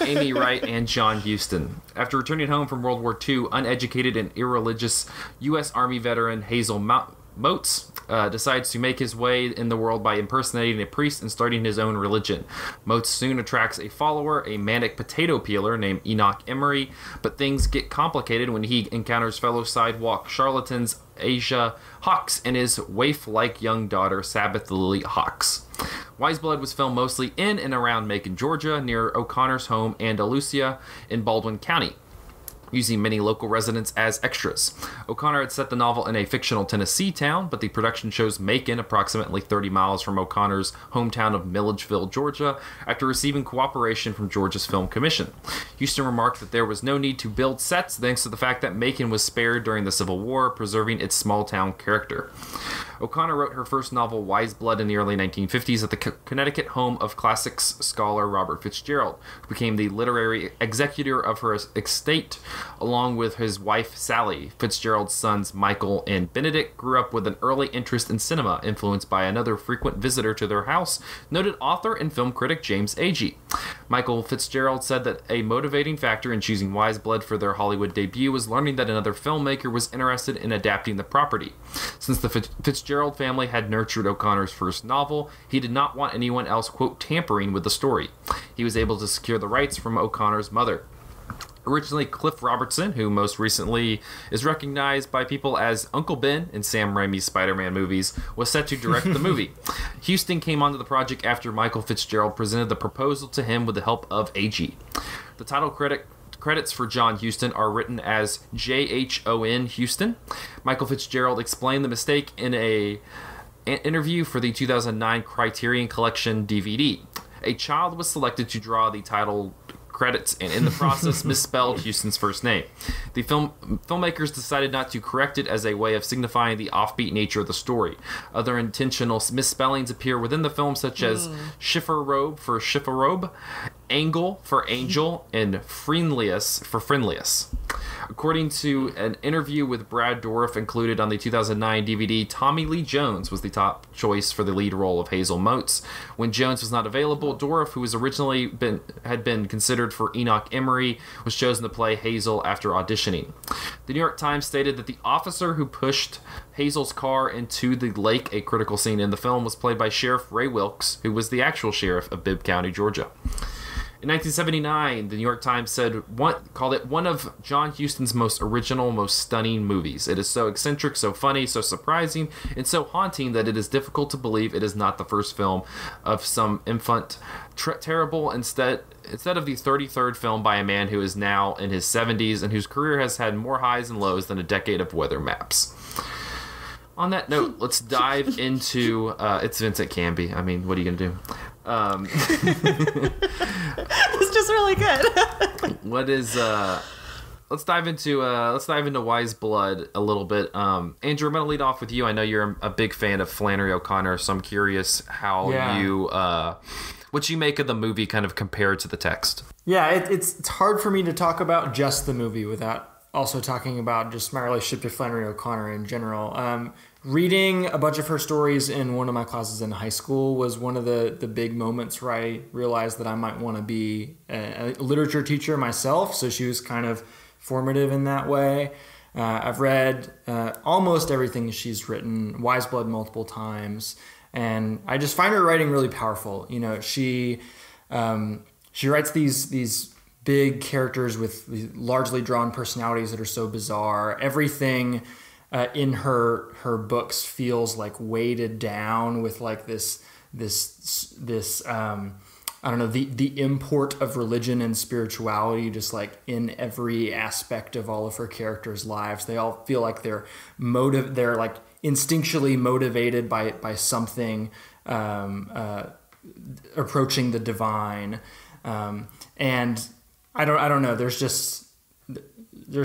Amy Wright, and John Huston. After returning home from World War II, uneducated and irreligious U.S. Army veteran Hazel Motes decides to make his way in the world by impersonating a priest and starting his own religion. Motes soon attracts a follower, a manic potato peeler named Enoch Emery, but things get complicated when he encounters fellow sidewalk charlatans Asia Hawks and his waif-like young daughter Sabbath Lily Hawks. Wise Blood was filmed mostly in and around Macon, Georgia, near O'Connor's home Andalusia in Baldwin County. using many local residents as extras. O'Connor had set the novel in a fictional Tennessee town, but the production chose Macon, approximately 30 miles from O'Connor's hometown of Milledgeville, Georgia, after receiving cooperation from Georgia's Film Commission. Houston remarked that there was no need to build sets thanks to the fact that Macon was spared during the Civil War, preserving its small-town character. O'Connor wrote her first novel, Wise Blood, in the early 1950s at the Connecticut home of classics scholar Robert Fitzgerald, who became the literary executor of her estate, along with his wife Sally. Fitzgerald's sons Michael and Benedict grew up with an early interest in cinema, influenced by another frequent visitor to their house, noted author and film critic James Agee. Michael Fitzgerald said that a motivating factor in choosing Wise Blood for their Hollywood debut was learning that another filmmaker was interested in adapting the property. Since the Fitzgerald family had nurtured O'Connor's first novel, he did not want anyone else, quote, tampering with the story. He was able to secure the rights from O'Connor's mother. Originally, Cliff Robertson, who most recently is recognized by people as Uncle Ben in Sam Raimi's Spider-Man movies, was set to direct the movie. Houston came onto the project after Michael Fitzgerald presented the proposal to him with the help of Agee. The title credits for John Huston are written as J-H-O-N Houston. Michael Fitzgerald explained the mistake in an interview for the 2009 Criterion Collection DVD. A child was selected to draw the title credits and in the process misspelled Houston's first name. The filmmakers decided not to correct it as a way of signifying the offbeat nature of the story. Other intentional misspellings appear within the film, such as Schifferrobe for Schifferrobe, Angle for Angel, and Friendlius for Friendlius. According to an interview with Brad Dourif included on the 2009 DVD, Tommy Lee Jones was the top choice for the lead role of Hazel Motes. When Jones was not available, Dourif, who was originally had been considered for Enoch Emery, was chosen to play Hazel after auditioning. The New York Times stated that the officer who pushed Hazel's car into the lake, a critical scene in the film, was played by Sheriff Ray Wilkes, who was the actual sheriff of Bibb County, Georgia. In 1979, the New York Times called it one of John Huston's most original, most stunning movies. It is so eccentric, so funny, so surprising, and so haunting that it is difficult to believe it is not the first film of some infant terrible instead of the 33rd film by a man who is now in his 70s and whose career has had more highs and lows than a decade of weather maps. On that note, let's dive into it's Vincent Canby. I mean, what are you gonna do? It's just really good. What is let's dive into Wise Blood a little bit. Andrew, I'm gonna lead off with you. I know you're a big fan of Flannery O'Connor, so I'm curious how you what you make of the movie kind of compared to the text. Yeah, it's hard for me to talk about just the movie without also talking about just my relationship to Flannery O'Connor in general. Reading a bunch of her stories in one of my classes in high school was one of the big moments where I realized that I might want to be a literature teacher myself. So she was kind of formative in that way. I've read almost everything she's written, Wise Blood multiple times, and I just find her writing really powerful. You know, she writes these big characters with largely drawn personalities that are so bizarre. Everything in her books feels like weighted down with like this I don't know, the import of religion and spirituality just like in every aspect of all of her characters' lives. They all feel like they're like instinctually motivated by something approaching the divine. And I don't know, there's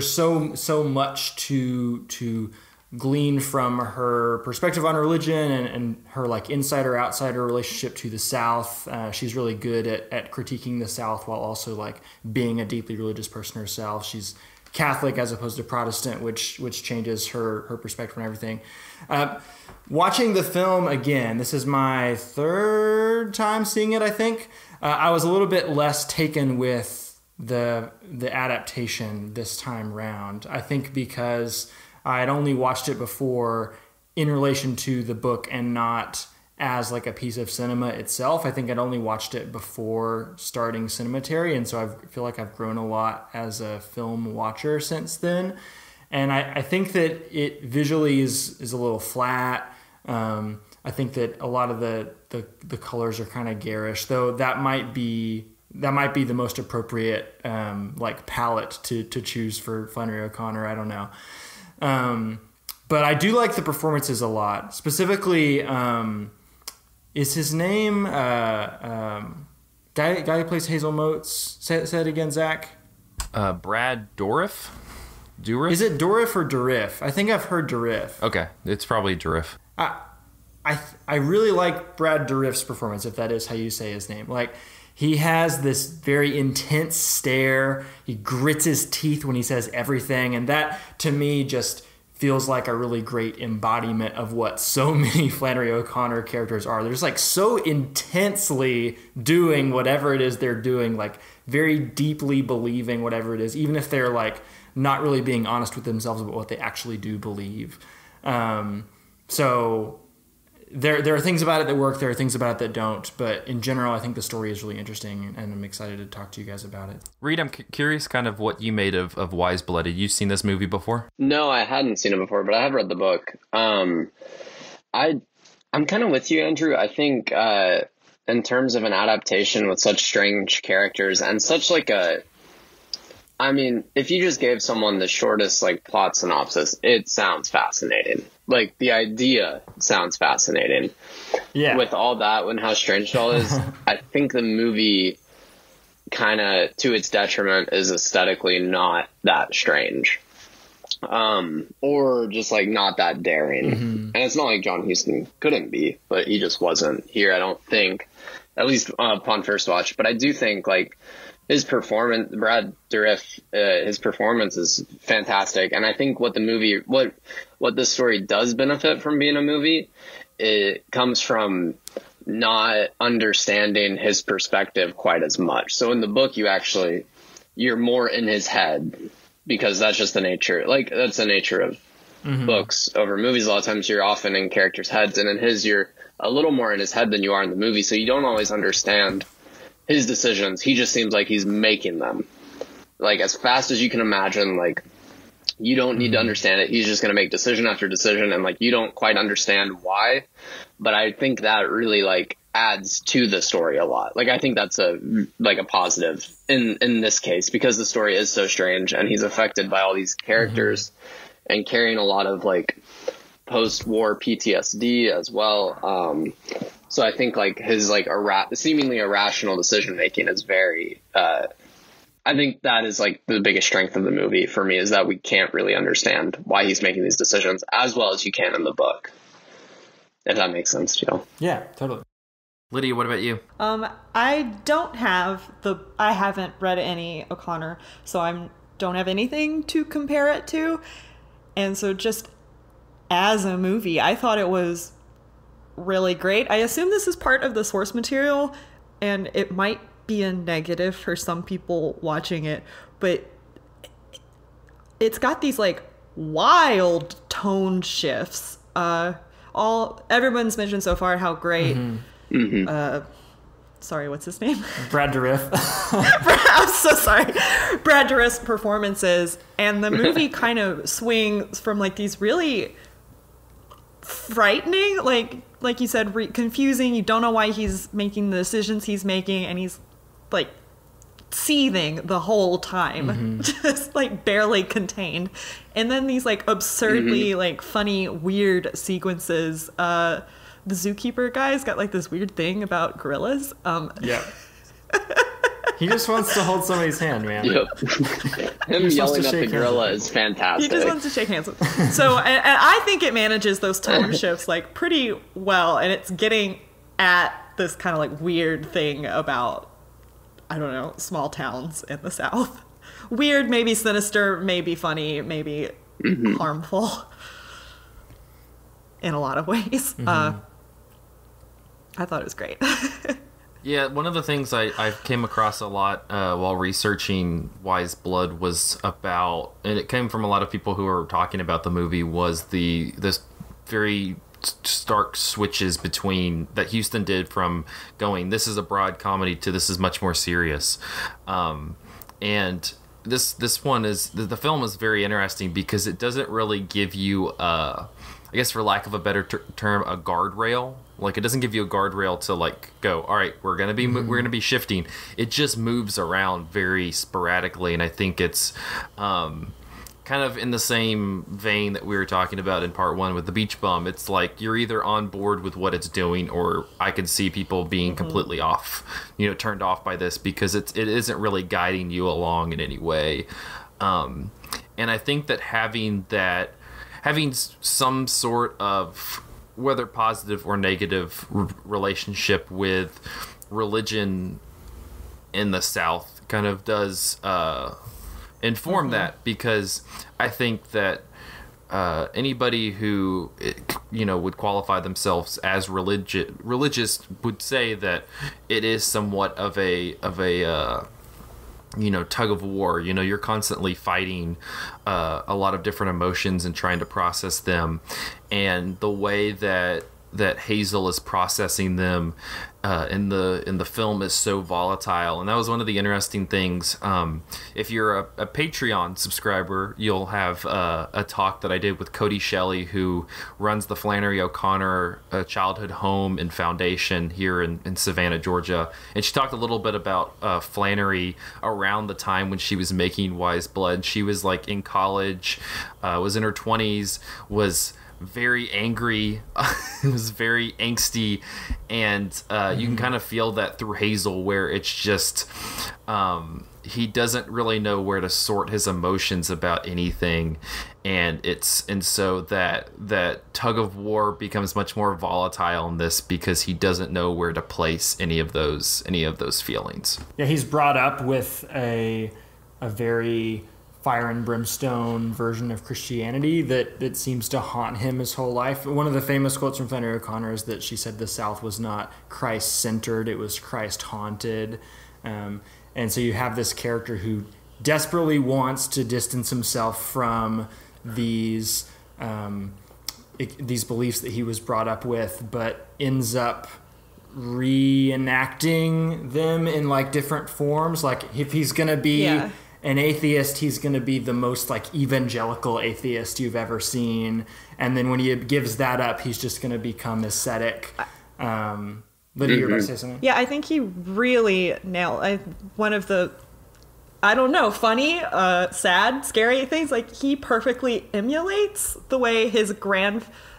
so much to glean from her perspective on religion and her like insider-outsider relationship to the South. She's really good at critiquing the South while also like being a deeply religious person herself. She's Catholic as opposed to Protestant, which changes her perspective on everything. Watching the film again, this is my third time seeing it, I think. I was a little bit less taken with the adaptation this time round. I think because I had only watched it before in relation to the book and not as like a piece of cinema itself. I think I'd only watched it before starting Cinematary, and so I feel like I've grown a lot as a film watcher since then. And I think that it visually is a little flat. I think that a lot of the colors are kind of garish, though that might be that might be the most appropriate like palette to choose for Flannery O'Connor. I don't know. But I do like the performances a lot. Specifically, is his name guy who plays Hazel Motes? Say it again, Zach. Brad Dourif? Is it Dourif or Dourif? I think I've heard Dourif. Okay, it's probably Dourif. I really like Brad Dourif's performance, if that is how you say his name. Like, he has this very intense stare. He grits his teeth when he says everything, and that to me just feels like a really great embodiment of what so many Flannery O'Connor characters are. They're just like so intensely doing whatever it is they're doing, like very deeply believing whatever it is, even if they're like not really being honest with themselves about what they actually do believe. So there are things about it that work, there are things about it that don't, but in general, I think the story is really interesting, and I'm excited to talk to you guys about it. Reid, I'm curious kind of what you made of Wise Blood. Had you seen this movie before? No, I hadn't seen it before, but I have read the book. I'm kind of with you, Andrew. I think in terms of an adaptation with such strange characters and such like if you just gave someone the shortest like plot synopsis, it sounds fascinating. Like, the idea sounds fascinating. Yeah. With all that and how strange it all is, I think the movie kind of, to its detriment, is aesthetically not that strange. Or just like not that daring. Mm-hmm. And it's not like John Huston couldn't be, but he just wasn't here, I don't think, at least upon first watch. But I do think like his performance, Brad Dourif, his performance is fantastic. And I think what the movie, what this story does benefit from being a movie, it comes from not understanding his perspective quite as much. So in the book, you're more in his head, because that's just the nature, that's the nature of books over movies. A lot of times you're often in characters' heads, and in his, you're a little more in his head than you are in the movie. So you don't always understand his decisions. He just seems like he's making them like as fast as you can imagine. Like, you don't need to understand it. He's just going to make decision after decision, and like you don't quite understand why. But I think that really like adds to the story a lot. Like, I think that's a positive in this case, because the story is so strange and he's affected by all these characters and carrying a lot of like post-war PTSD as well. So I think like his like seemingly irrational decision making is very I think that is like the biggest strength of the movie for me, is that we can't really understand why he's making these decisions as well as you can in the book, if that makes sense to you. Yeah, totally. Lydia, what about you? I haven't read any O'Connor, so I don't have anything to compare it to. And so just as a movie, I thought it was really great. I assume this is part of the source material, and it might be a negative for some people watching it, but it's got these like wild tone shifts. Everyone's mentioned so far how great sorry, what's his name? Brad Dourif. I'm so sorry. Brad Dourif's performances, and the movie kind of swings from like these really frightening, like you said, confusing. You don't know why he's making the decisions he's making, and he's like seething the whole time, just like barely contained. And then these like absurdly like funny, weird sequences. The zookeeper guy's got like this weird thing about gorillas. Yeah. He just wants to hold somebody's hand, man. Yep. Him yelling at the gorilla is fantastic. He just wants to shake hands with him. So, and I think it manages those tone shifts like pretty well, and it's getting at this kind of like weird thing about, I don't know, small towns in the South. Weird, maybe sinister, maybe funny, maybe harmful in a lot of ways. I thought it was great. Yeah, one of the things I came across a lot while researching Wise Blood was about, and it came from a lot of people who were talking about the movie, was this very stark switches between that Huston did from going, this is a broad comedy, to this is much more serious. And this one is, the film is very interesting because it doesn't really give you I guess for lack of a better term, a guardrail Like, it doesn't give you a guardrail to like go, all right, we're gonna be shifting. It just moves around very sporadically, and I think it's kind of in the same vein that we were talking about in part 1 with the beach bum. It's like you're either on board with what it's doing, or I can see people being completely off, turned off by this, because it isn't really guiding you along in any way. And I think that having some sort of, whether positive or negative, relationship with religion in the South kind of does inform that, because I think that anybody who would qualify themselves as religious would say that it is somewhat of a tug of war. You're constantly fighting a lot of different emotions and trying to process them, and the way that Hazel is processing them in the film is so volatile. And that was one of the interesting things. If you're a Patreon subscriber, you'll have a talk that I did with Cody Shelley, who runs the Flannery O'Connor Childhood Home and Foundation here in Savannah, Georgia. And she talked a little bit about Flannery around the time when she was making Wise Blood. She was like in college, was in her 20s, was very angry. It was very angsty, and you can kind of feel that through Hazel, where it's just he doesn't really know where to sort his emotions about anything, and so that tug of war becomes much more volatile in this, because he doesn't know where to place any of those feelings. Yeah, he's brought up with a very fire and brimstone version of Christianity that seems to haunt him his whole life. One of the famous quotes from Flannery O'Connor is that she said the South was not Christ-centered, it was Christ-haunted. And so you have this character who desperately wants to distance himself from these beliefs that he was brought up with, but ends up reenacting them in like different forms. Like if he's going to be an atheist, he's going to be the most like evangelical atheist you've ever seen. And then when he gives that up, he's just going to become ascetic. Lydia, you're about to say something? Yeah, I think he really nailed one of the, I don't know, funny, sad, scary things. Like he perfectly emulates the way the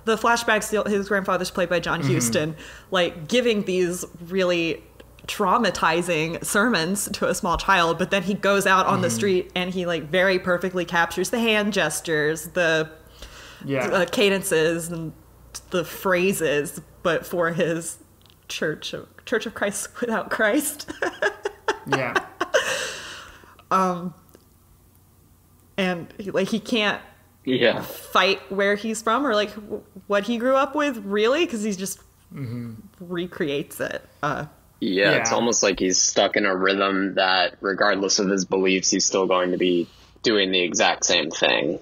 flashbacks, his grandfather's played by John Huston, like giving these really traumatizing sermons to a small child, but then he goes out on the street and he like very perfectly captures the hand gestures, the cadences and the phrases, but for his Church of Christ without Christ. And he can't fight where he's from or like what he grew up with, really, because he just recreates it. It's almost like he's stuck in a rhythm that regardless of his beliefs, he's still going to be doing the exact same thing.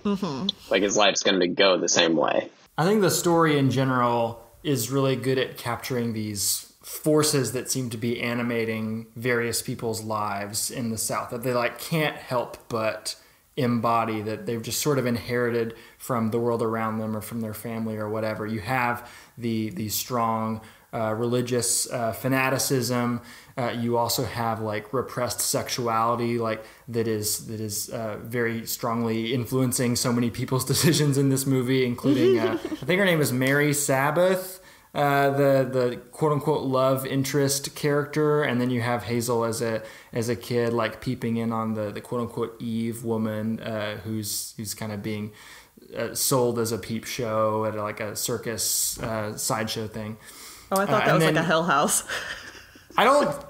Like his life's going to go the same way. I think the story in general is really good at capturing these forces that seem to be animating various people's lives in the South, that they like can't help but embody, that they've just sort of inherited from the world around them or from their family or whatever. You have the strong religious fanaticism. You also have like repressed sexuality, like that is very strongly influencing so many people's decisions in this movie, including I think her name is Mary Sabbath, the quote unquote love interest character, and then you have Hazel as a kid like peeping in on the quote unquote Eve woman who's kind of being sold as a peep show at like a circus sideshow thing. Oh, I thought that was like a Hell House.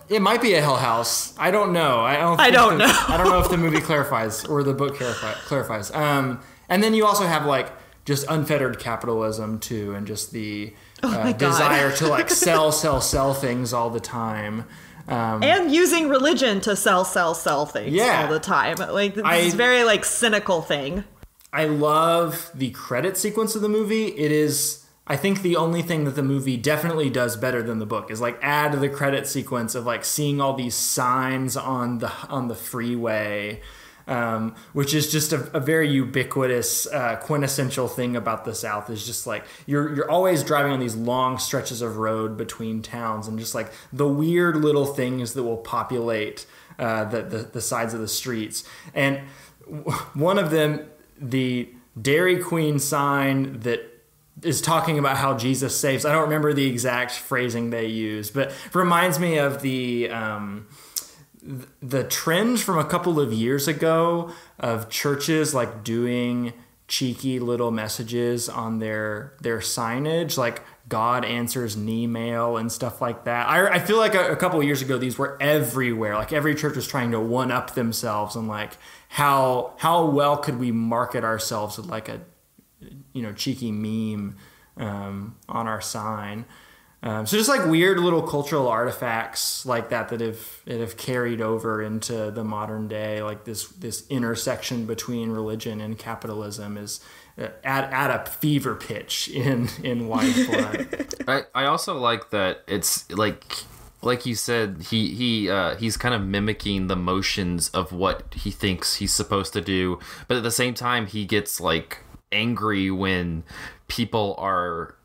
It might be a Hell House. I don't know. I don't know if the movie clarifies or the book clarifies. And then you also have like just unfettered capitalism too, and just the desire to like sell things all the time. And using religion to sell things all the time. Like this is very like cynical thing. I love the credit sequence of the movie. It is, I think, the only thing that the movie definitely does better than the book is like add the credit sequence of like seeing all these signs on the freeway which is just a very ubiquitous, quintessential thing about the South. Is just like you're always driving on these long stretches of road between towns, and just like the weird little things that will populate the sides of the streets. And one of them, the Dairy Queen sign that is talking about how Jesus saves. I don't remember the exact phrasing they use, but reminds me of the trend from a couple of years ago of churches like doing cheeky little messages on their signage, like God answers knee mail and stuff like that. I feel like a couple of years ago these were everywhere. Like every church was trying to one up themselves and like how well could we market ourselves with like a cheeky meme on our sign. So just like weird little cultural artifacts like that have carried over into the modern day. Like this intersection between religion and capitalism is at a fever pitch in Wise Blood. I also like that it's like you said, he's kind of mimicking the motions of what he thinks he's supposed to do, but at the same time he gets like angry when people are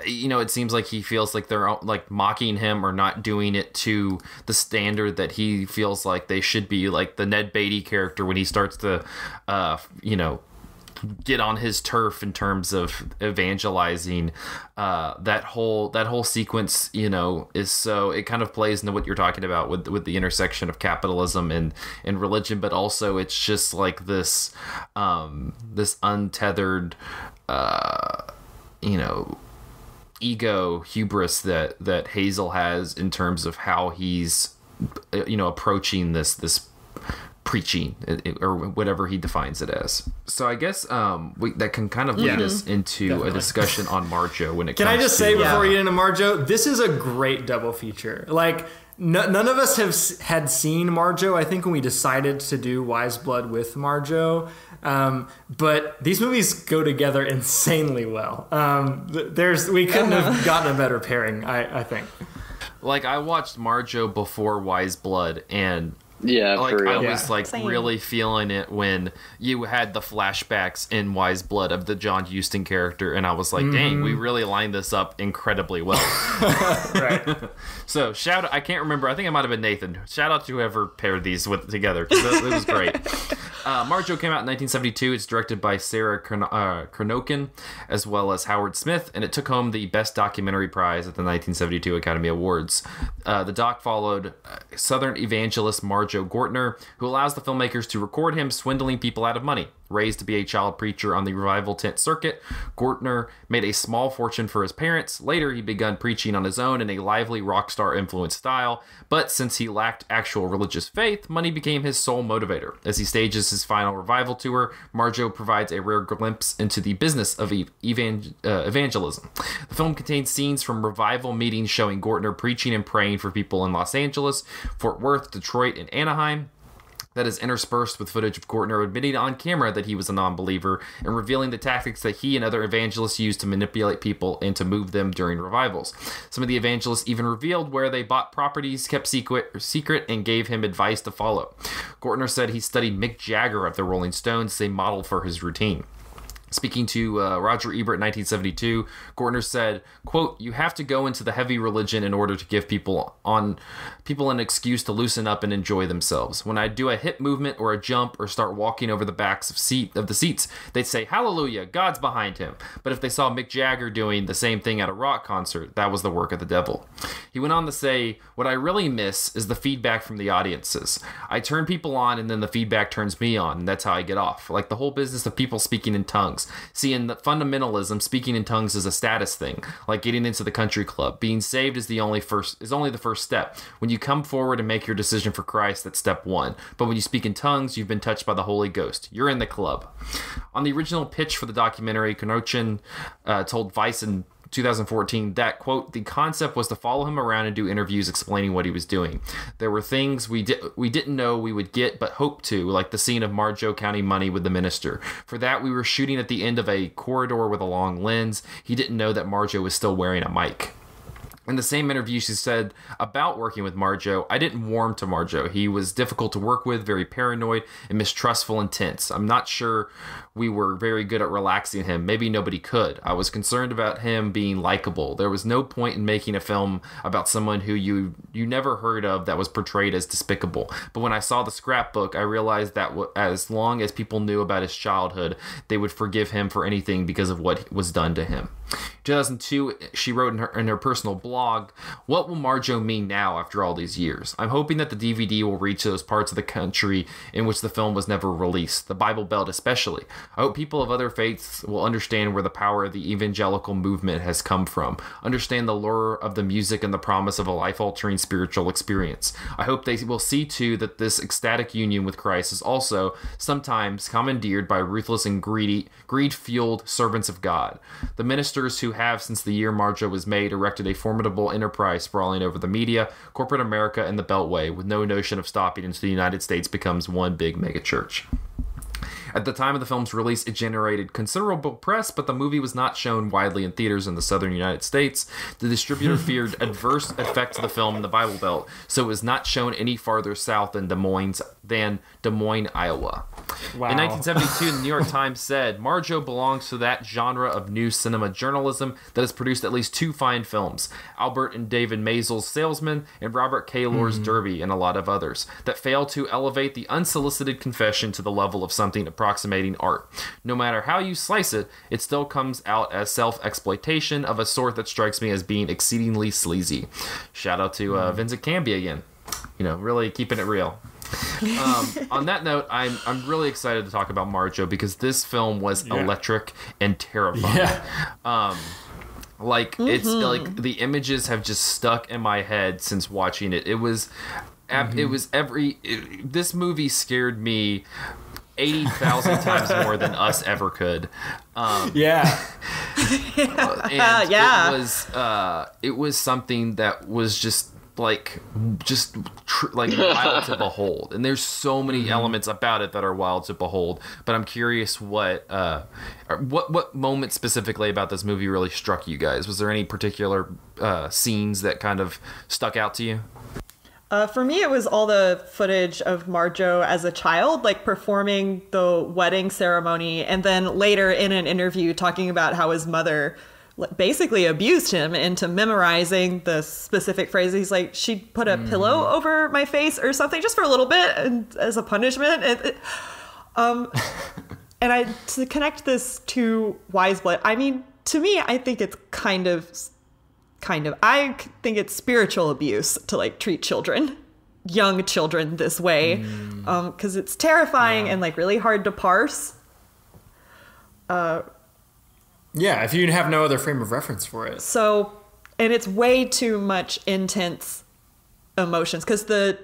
it seems like he feels like they're like mocking him or not doing it to the standard that he feels like they should be. Like the Ned Beatty character when he starts to get on his turf in terms of evangelizing, that whole sequence is so, it kind of plays into what you're talking about with the intersection of capitalism and religion, but also it's just like this untethered ego hubris that Hazel has in terms of how he's approaching this preaching or whatever he defines it as. So I guess that can kind of lead us into a discussion on Marjoe when it comes to... Can I just say before we get into Marjoe, this is a great double feature. Like none of us had seen Marjoe, I think, when we decided to do Wise Blood with Marjoe. But these movies go together insanely well. We couldn't have gotten a better pairing, I think. Like I watched Marjoe before Wise Blood, and for real. I was really feeling it when you had the flashbacks in Wise Blood of the John Huston character, and I was like, dang, we really lined this up incredibly well. Right. So I can't remember, I think it might have been Nathan. Shout out to whoever paired these together, because it was great. Marjoe came out in 1972. It's directed by Sarah Kronokin as well as Howard Smith, and it took home the Best Documentary Prize at the 1972 Academy Awards. The doc followed Southern evangelist Marjoe Gortner, who allows the filmmakers to record him swindling people out of money. Raised to be a child preacher on the revival tent circuit, Gortner made a small fortune for his parents. Later, he began preaching on his own in a lively rock star influenced style, but since he lacked actual religious faith, money became his sole motivator. As he stages his final revival tour, Marjoe provides a rare glimpse into the business of evangelism. The film contains scenes from revival meetings showing Gortner preaching and praying for people in Los Angeles, Fort Worth, Detroit, and Anaheim. That is interspersed with footage of Gortner admitting on camera that he was a non-believer and revealing the tactics that he and other evangelists used to manipulate people and to move them during revivals. Some of the evangelists even revealed where they bought properties kept secret and gave him advice to follow. Gortner said he studied Mick Jagger of the Rolling Stones as a model for his routine. Speaking to Roger Ebert in 1972, Gortner said, quote, "You have to go into the heavy religion in order to give people an excuse to loosen up and enjoy themselves. When I do a hip movement or a jump or start walking over the backs of the seats, they'd say, hallelujah, God's behind him. But if they saw Mick Jagger doing the same thing at a rock concert, that was the work of the devil." He went on to say, "What I really miss is the feedback from the audiences. I turn people on and then the feedback turns me on, and that's how I get off. Like the whole business of people speaking in tongues. See, in the fundamentalism, speaking in tongues is a status thing, like getting into the country club. Being saved is only the first step. When you come forward and make your decision for Christ, that's step one. But when you speak in tongues, you've been touched by the Holy Ghost. You're in the club." On the original pitch for the documentary, Knochin told Vice in 2014 that, quote, "The concept was to follow him around and do interviews explaining what he was doing. There were things we didn't know we would get but hoped to, like the scene of Marjoe counting money with the minister. For that, we were shooting at the end of a corridor with a long lens. He didn't know that Marjoe was still wearing a mic." In the same interview, she said about working with Marjoe, "I didn't warm to Marjoe. He was difficult to work with, very paranoid and mistrustful and tense. I'm not sure we were very good at relaxing him. Maybe nobody could. I was concerned about him being likable. There was no point in making a film about someone who you never heard of that was portrayed as despicable. But when I saw the scrapbook, I realized that as long as people knew about his childhood, they would forgive him for anything because of what was done to him." 2002, she wrote in her personal blog, "What will Marjoe mean now after all these years? I'm hoping that the DVD will reach those parts of the country in which the film was never released, the Bible Belt especially. I hope people of other faiths will understand where the power of the evangelical movement has come from, understand the lure of the music and the promise of a life-altering spiritual experience. I hope they will see too that this ecstatic union with Christ is also sometimes commandeered by ruthless and greed-fueled servants of God. The ministers who have, since the year Marjoe was made, erected a formidable enterprise sprawling over the media, corporate America, and the Beltway, with no notion of stopping until the United States becomes one big megachurch." At the time of the film's release, it generated considerable press, but the movie was not shown widely in theaters in the southern United States. The distributor feared adverse effects of the film in the Bible Belt, so it was not shown any farther south than Des Moines, Iowa. Wow. In 1972, the New York Times said, "Marjoe belongs to that genre of new cinema journalism that has produced at least 2 fine films, Albert and David Maysles' Salesman and Robert Kaylor's Derby, and a lot of others, that fail to elevate the unsolicited confession to the level of something approximating art. No matter how you slice it, it still comes out as self-exploitation of a sort that strikes me as being exceedingly sleazy." Shout out to Vincent Canby again. Really keeping it real. On that note, I'm really excited to talk about Marjoe because this film was electric and terrifying. Yeah. It's like the images have just stuck in my head since watching it. It was this movie scared me 80,000 times more than us ever could. And it was something that was just wild to behold, and there's so many elements about it that are wild to behold. But I'm curious what moment specifically about this movie really struck you guys? Was there any particular scenes that kind of stuck out to you? For me, it was all the footage of Marjoe as a child, performing the wedding ceremony, and then later in an interview talking about how his mother basically abused him into memorizing the specific phrases. He's like, she'd put a pillow over my face or something just for a little bit and as a punishment. And to connect this to Wise Blood, I mean, to me, I think it's kind of, I think it's spiritual abuse to treat young children this way. Because it's terrifying and really hard to parse. Yeah, if you have no other frame of reference for it. So, and it's way too much intense emotions because the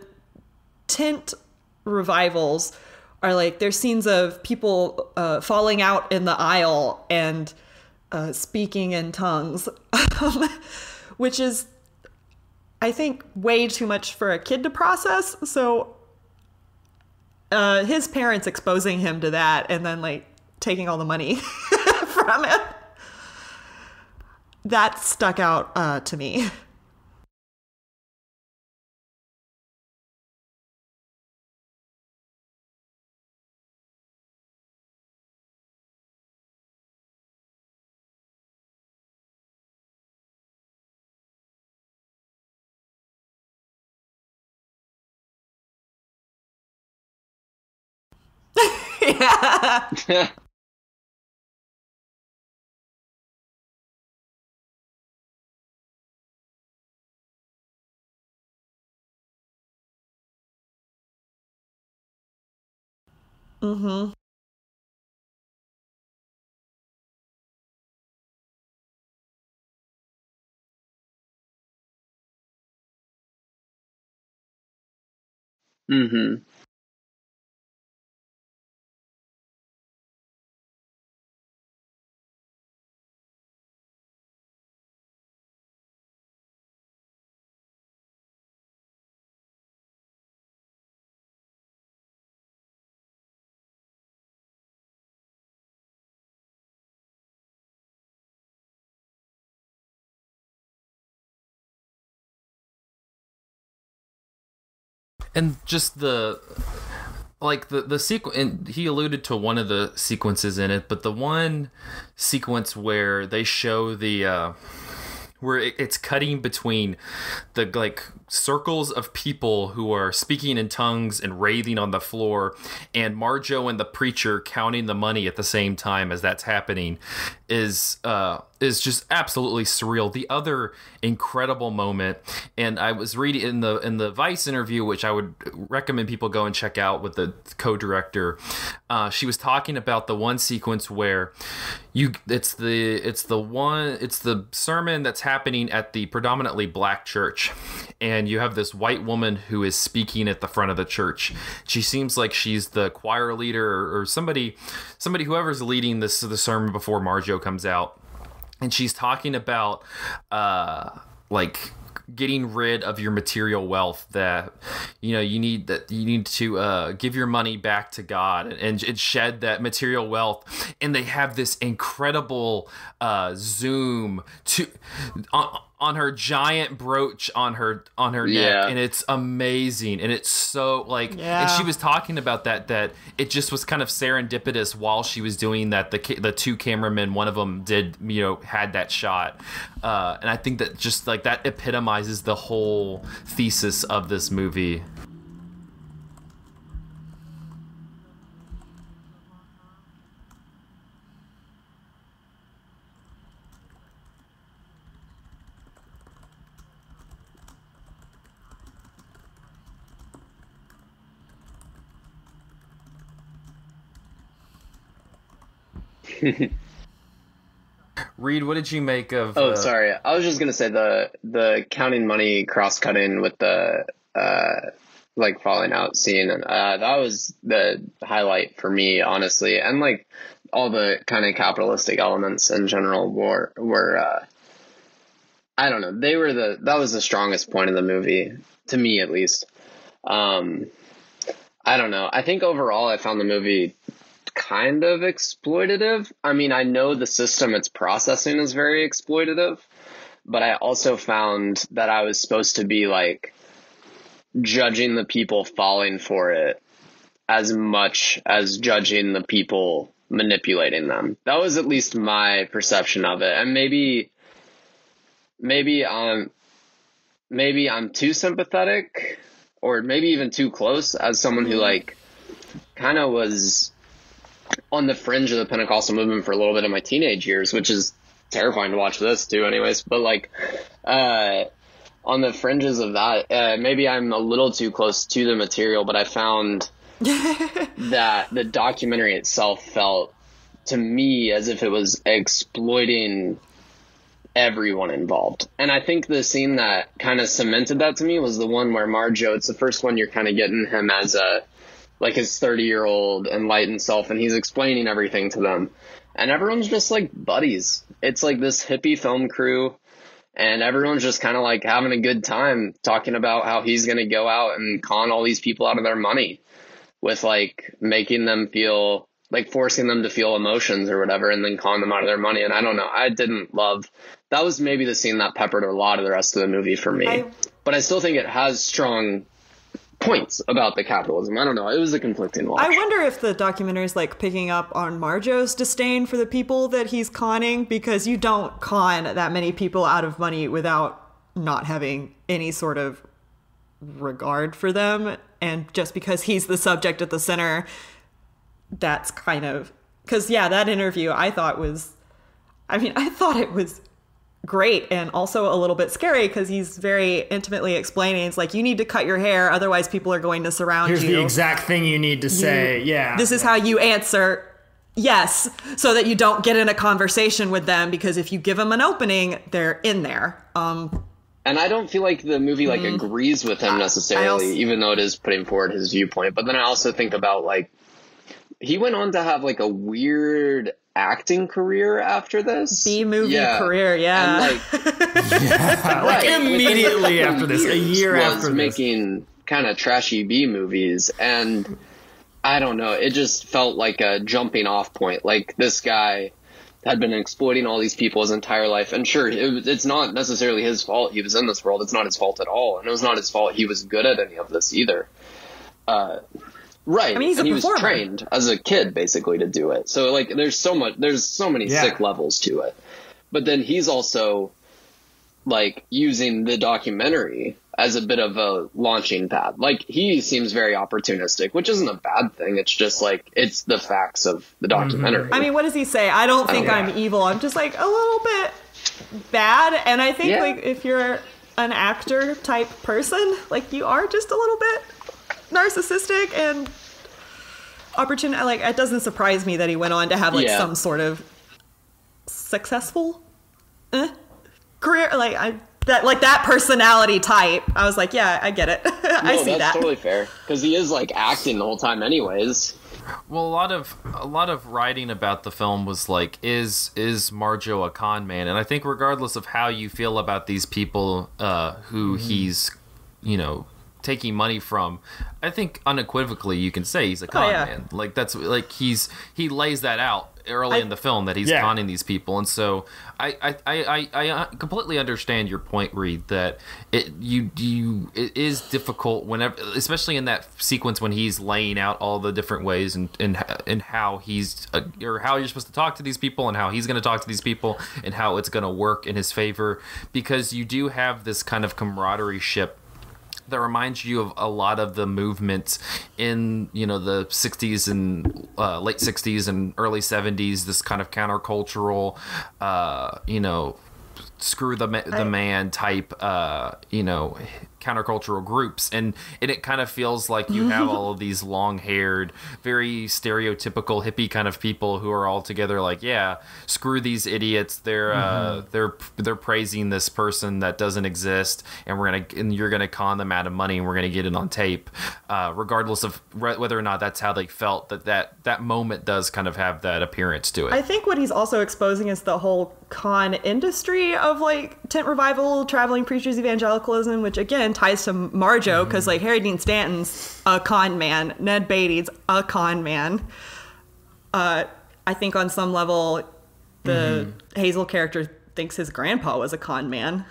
tent revivals are there's scenes of people falling out in the aisle and speaking in tongues, which is, I think, way too much for a kid to process. So his parents exposing him to that and then taking all the money from him, that stuck out to me. Yeah. Mm-hmm. Mm-hmm. And just the sequence, and he alluded to one of the sequences in it, but the one sequence where they show where it's cutting between the like circles of people who are speaking in tongues and raving on the floor, and Marjoe and the preacher counting the money at the same time as that's happening is just absolutely surreal. The other incredible moment, and I was reading in the Vice interview, which I would recommend people go and check out with the co-director. She was talking about the one sequence where it's the sermon that's happening at the predominantly black church, and you have this white woman who is speaking at the front of the church. She seems like she's the choir leader or somebody whoever's leading the sermon before Marjoe comes out, and she's talking about like getting rid of your material wealth, that you need to give your money back to God and shed that material wealth. And they have this incredible zoom on her giant brooch on her neck, and it's amazing, and it's so like and she was talking about that it just was kind of serendipitous while she was doing that. The two cameramen, one of them had that shot, and I think that just like that epitomizes the whole thesis of this movie. Reid, what did you make of... Oh, sorry. I was just going to say the counting money cross-cutting with the like falling out scene. That was the highlight for me, honestly. And like all the kind of capitalistic elements in general were I don't know. That was the strongest point of the movie, to me at least. I don't know. I think overall I found the movie kind of exploitative. I mean, I know the system it's processing is very exploitative, but I also found that I was supposed to be like judging the people falling for it as much as judging the people manipulating them. That was at least my perception of it. And maybe I'm too sympathetic, or maybe even too close, as someone who like kind of was on the fringe of the Pentecostal movement for a little bit in my teenage years, which is terrifying to watch this too anyways. But like, on the fringes of that, maybe I'm a little too close to the material, but I found that the documentary itself felt to me as if it was exploiting everyone involved. And I think the scene that kind of cemented that to me was the one where Marjoe, it's the first one you're kind of getting him as like his 30-year-old enlightened self, and he's explaining everything to them. And everyone's just like buddies. It's like this hippie film crew, and everyone's just kind of like having a good time talking about how he's going to go out and con all these people out of their money with like making them feel like forcing them to feel emotions or whatever, and then con them out of their money. And I don't know. I didn't love that. Was maybe the scene that peppered a lot of the rest of the movie for me. But I still think it has strong points about the capitalism. I don't know. It was a conflicting watch. I wonder if the documentary is like picking up on Marjoe's disdain for the people that he's conning, because you don't con that many people out of money without not having any sort of regard for them. And just because he's the subject at the center, that's kind of... Because, yeah, that interview I thought it was great, and also a little bit scary, because he's very intimately explaining, it's like, you need to cut your hair, otherwise people are going to surround you. Here's the exact thing you need to say. Yeah. This is how you answer yes, so that you don't get in a conversation with them, because if you give them an opening, they're in there. And I don't feel like the movie like agrees with him necessarily, even though it is putting forward his viewpoint. But then I also think about like, he went on to have like a weird acting career after this. B-movie career, yeah. And like, like immediately after this, a year after this. Making kind of trashy B movies, and I don't know, it just felt like a jumping off point. Like, this guy had been exploiting all these people his entire life. And sure, it's not necessarily his fault he was in this world. It's not his fault at all. And it was not his fault he was good at any of this either. Right. I mean, he's and a he performer. was trained as a kid basically to do it. So like there's so many sick levels to it. But then he's also like using the documentary as a bit of a launching pad. Like he seems very opportunistic, which isn't a bad thing. It's just like, it's the facts of the documentary. I mean, what does he say? I don't think I'm evil. I'm just like a little bit bad. And I think like if you're an actor type person, like you are just a little bit narcissistic and opportunity. Like it doesn't surprise me that he went on to have like some sort of successful career. Like that personality type. I was like, yeah, I get it. I see that. That's totally fair because he is like acting the whole time, anyways. Well, a lot of writing about the film was like, is Marjoe a con man? And I think regardless of how you feel about these people who he's, taking money from, I think unequivocally you can say he's a con man. Like that's like he lays that out early in the film that he's conning these people, and so I completely understand your point, Reid, that it is difficult whenever, especially in that sequence when he's laying out all the different ways and how he's or how you're supposed to talk to these people and how he's going to talk to these people and how it's going to work in his favor, because you do have this kind of camaraderie ship that reminds you of a lot of the movements in, the 60s and late 60s and early 70s, this kind of countercultural, screw the man type, countercultural groups. And it kind of feels like you have all of these long-haired, very stereotypical hippie kind of people who are all together like, yeah, screw these idiots. They're praising this person that doesn't exist, and you're gonna con them out of money, and we're gonna get it on tape, regardless of whether or not that's how they felt. That moment does kind of have that appearance to it. I think what he's also exposing is the whole con industry of like tent revival, traveling preachers, evangelicalism, which again ties to Marjoe, because like Harry Dean Stanton's a con man, Ned Beatty's a con man. I think on some level the Hazel character thinks his grandpa was a con man.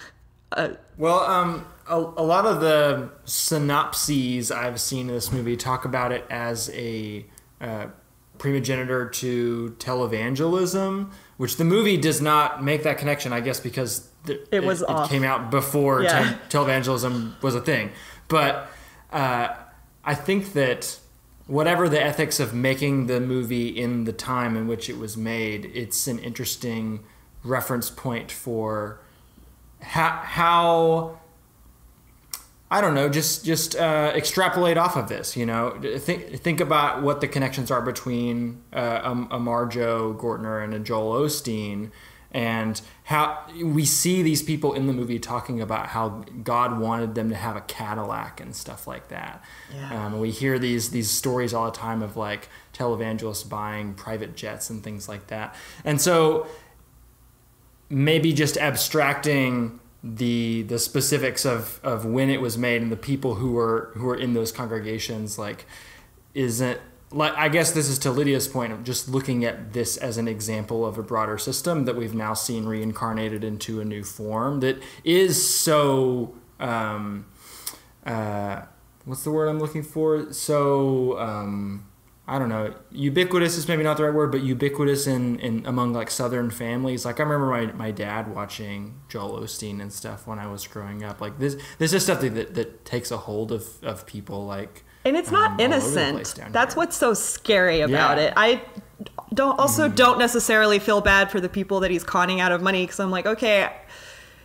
A lot of the synopses I've seen in this movie talk about it as a primogenitor to televangelism, which the movie does not make that connection, I guess, because it came out before televangelism was a thing. But I think that whatever the ethics of making the movie in the time in which it was made, it's an interesting reference point for how I don't know, just extrapolate off of this, think about what the connections are between a Marjoe Gortner and a Joel Osteen, and how we see these people in the movie talking about how God wanted them to have a Cadillac and stuff like that. Yeah. We hear these stories all the time of like televangelists buying private jets and things like that. And so maybe just abstracting the specifics of when it was made and the people who were in those congregations, like, isn't like, I guess this is to Lydia's point of just looking at this as an example of a broader system that we've now seen reincarnated into a new form that is so what's the word I'm looking for? So I don't know, ubiquitous is maybe not the right word, but ubiquitous in among like Southern families. Like I remember my dad watching Joel Osteen and stuff when I was growing up. Like this is stuff that takes a hold of people, like, and it's not innocent. That's what's so scary about it. I don't necessarily feel bad for the people that he's conning out of money, because I'm like, okay,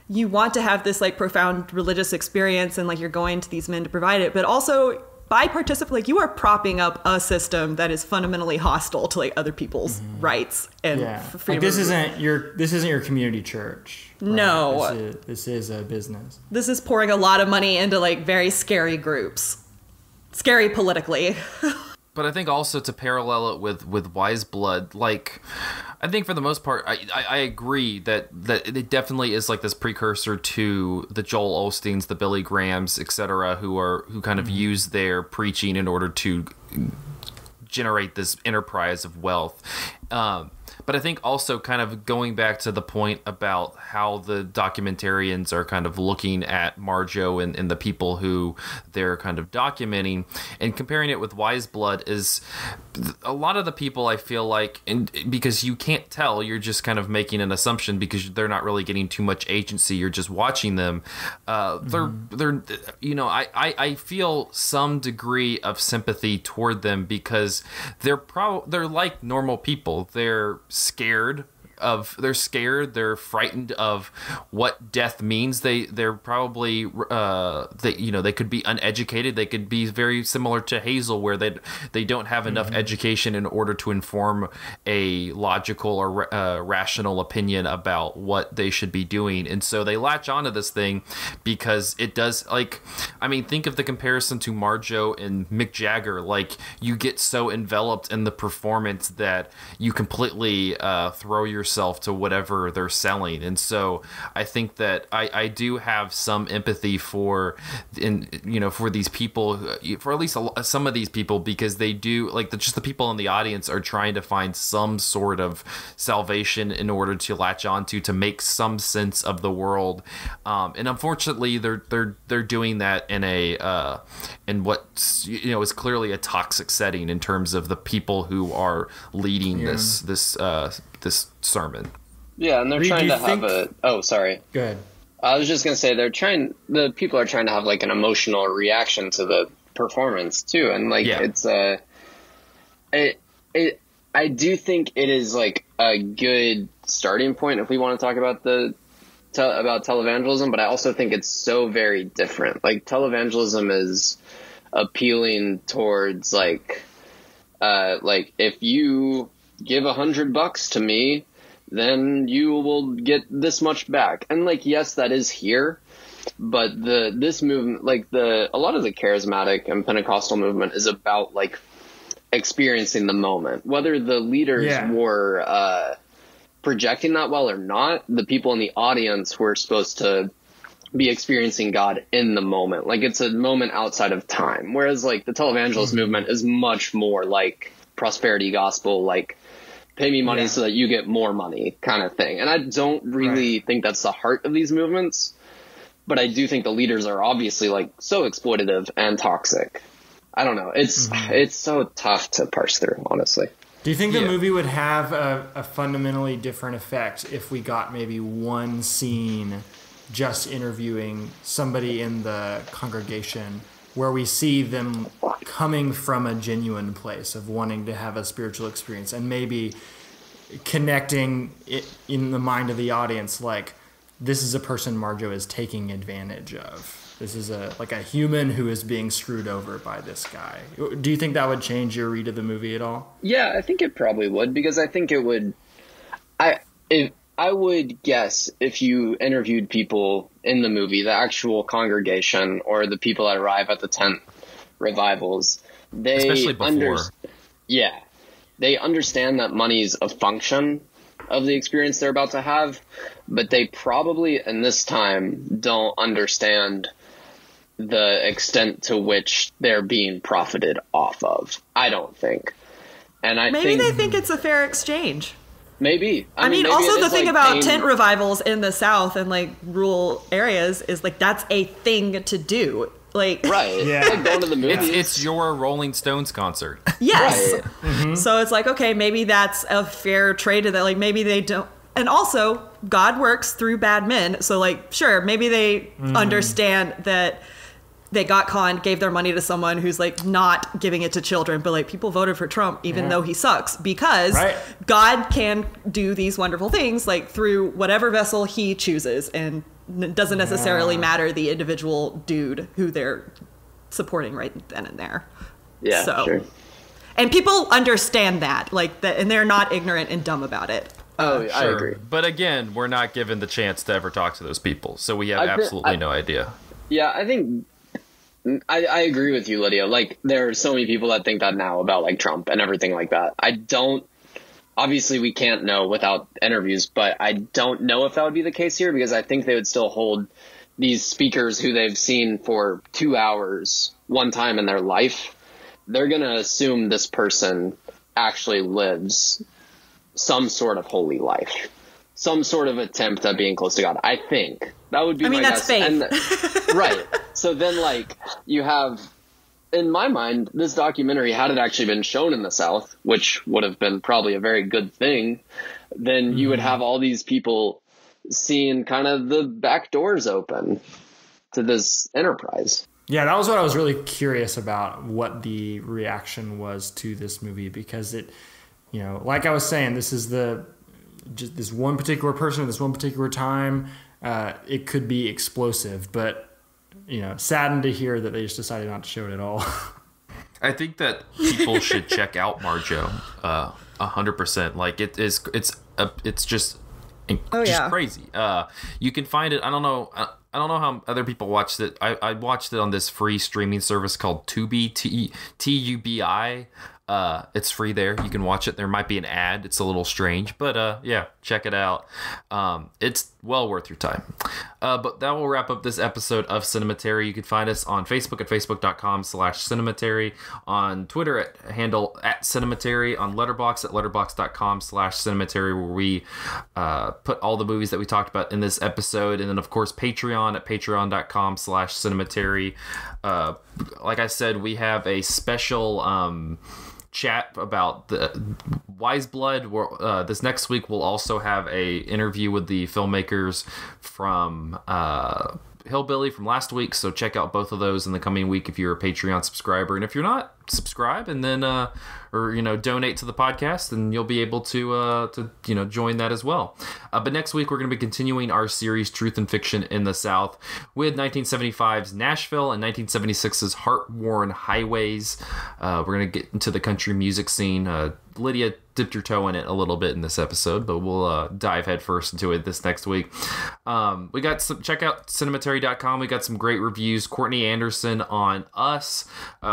you want to have this like profound religious experience and like you're going to these men to provide it, but also by participating, like, you are propping up a system that is fundamentally hostile to like other people's rights and freedom. Like, this isn't your community church. Right? No, this is a business. This is pouring a lot of money into like very scary groups, scary politically. But I think also to parallel it with Wise Blood, like, I think for the most part, I agree that it definitely is like this precursor to the Joel Osteens, the Billy Grahams, etc., who kind of use their preaching in order to generate this enterprise of wealth. But I think also kind of going back to the point about how the documentarians are kind of looking at Marjoe and the people who they're kind of documenting and comparing it with Wise Blood is a lot of the people I feel like, and because you can't tell, you're just kind of making an assumption because they're not really getting too much agency. You're just watching them. They're you know, I feel some degree of sympathy toward them because they're like normal people. They're scared, they're frightened of what death means. They're probably they could be uneducated. They could be very similar to Hazel, where they don't have enough education in order to inform a logical or rational opinion about what they should be doing, and so they latch onto this thing because it does, like, I mean, think of the comparison to Marjoe and Mick Jagger. Like, you get so enveloped in the performance that you completely throw yourself to whatever they're selling. And so I think that I do have some empathy for these people, for at least some of these people, because they do, like, just the people in the audience are trying to find some sort of salvation in order to latch onto, to make some sense of the world. And unfortunately they're doing that in what is clearly a toxic setting in terms of the people who are leading this sermon. Yeah, and they're trying to have oh, sorry. Go ahead. I was just going to say the people are trying to have, like, an emotional reaction to the performance too. And, like, it's I do think it is, like, a good starting point if we want to talk about about televangelism, but I also think it's so very different. Like, televangelism is appealing towards, like if you give $100 to me, then you will get this much back. And, like, yes, that is here, but this movement, like, a lot of the charismatic and Pentecostal movement is about, like, experiencing the moment. Whether the leaders were projecting that well or not, the people in the audience were supposed to be experiencing God in the moment. Like, it's a moment outside of time. Whereas, like, the televangelist movement is much more like prosperity gospel, like, pay me money so that you get more money kind of thing. And I don't really think that's the heart of these movements, but I do think the leaders are obviously, like, so exploitative and toxic. I don't know. It's so tough to parse through, honestly. Do you think the movie would have a fundamentally different effect if we got maybe one scene just interviewing somebody in the congregation where we see them coming from a genuine place of wanting to have a spiritual experience and maybe connecting it in the mind of the audience, like, this is a person Marjoe is taking advantage of. This is a human who is being screwed over by this guy. Do you think that would change your read of the movie at all? Yeah, I think it probably would, because I think it would. I would guess if you interviewed people in the movie, the actual congregation or the people that arrive at the tent revivals, especially before. They understand that money's a function of the experience they're about to have, but they probably in this time don't understand the extent to which they're being profited off of. I don't think. And I think they think it's a fair exchange. Maybe. I mean also the thing, like, about tent revivals in the South and, like, rural areas is, like, that's a thing to do. Like, right. Yeah. Like going to the movies. It's your Rolling Stones concert. Yes. Right. Mm-hmm. So it's like, okay, maybe that's a fair trade to that. Like, maybe they don't. And also, God works through bad men. So, like, sure, maybe they understand that they got conned, gave their money to someone who's, like, not giving it to children, but, like, people voted for Trump even though he sucks, because God can do these wonderful things, like, through whatever vessel he chooses, and it doesn't necessarily matter the individual dude who they're supporting right then and there. Yeah, so, sure. And people understand that, like, that, and they're not ignorant and dumb about it. Oh, I agree. But again, we're not given the chance to ever talk to those people, so we have absolutely no idea. Yeah, I think I agree with you, Lydia. Like, there are so many people that think that now about, like, Trump and everything like that. Obviously we can't know without interviews, but I don't know if that would be the case here, because I think they would still hold these speakers who they've seen for 2 hours one time in their life. They're going to assume this person actually lives some sort of holy life, some sort of attempt at being close to God. I think that would be. I mean, my that's guess. faith. Right. So then, like, you have, in my mind, this documentary, had it actually been shown in the South, which would have been probably a very good thing, then you would have all these people seeing kind of the back doors open to this enterprise. Yeah, that was what I was really curious about, what the reaction was to this movie, because it, you know, like I was saying, this is just this one particular person at this one particular time. It could be explosive, but, you know, saddened to hear that they just decided not to show it at all. I think that people should check out Marjoe 100%. Like, it's just crazy. You can find it. I don't know how other people watched it. I watched it on this free streaming service called Tubi, Tubi. It's free there. You can watch it. There might be an ad. It's a little strange, but yeah, check it out. It's well worth your time. But that will wrap up this episode of Cinematary. You can find us on Facebook at facebook.com/Cinematary, on Twitter at @Cinematary, on Letterboxd at letterboxd.com/Cinematary, where we put all the movies that we talked about in this episode, and then of course Patreon at patreon.com/Cinematary. Like I said, we have a special chat about the Wise Blood. This next week we'll also have a interview with the filmmakers from Hillbilly from last week, so check out both of those in the coming week if you're a Patreon subscriber. And if you're not, subscribe and then donate to the podcast, and you'll be able to join that as well. But next week we're going to be continuing our series Truth and Fiction in the South with 1975's Nashville and 1976's Heart-Worn Highways. We're going to get into the country music scene. Lydia dipped her toe in it a little bit in this episode, but we'll dive headfirst into it this next week. We got check out cinematary.com. We got some great reviews. Courtney Anderson on Us.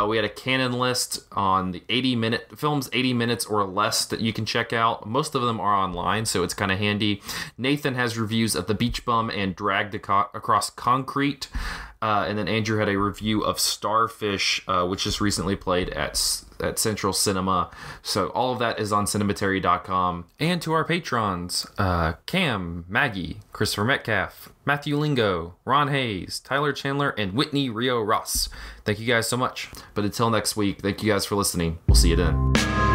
We had a canon list on the 80-minute films, 80 minutes or less, that you can check out. Most of them are online, so it's kind of handy. Nathan has reviews of The Beach Bum and Dragged Across Concrete. And then Andrew had a review of Starfish, which just recently played at Central Cinema. So all of that is on cinematary.com. And to our patrons, Cam, Maggie, Christopher Metcalf, Matthew Lingo, Ron Hayes, Tyler Chandler, and Whitney Rio Ross. Thank you guys so much. But until next week, thank you guys for listening. We'll see you then.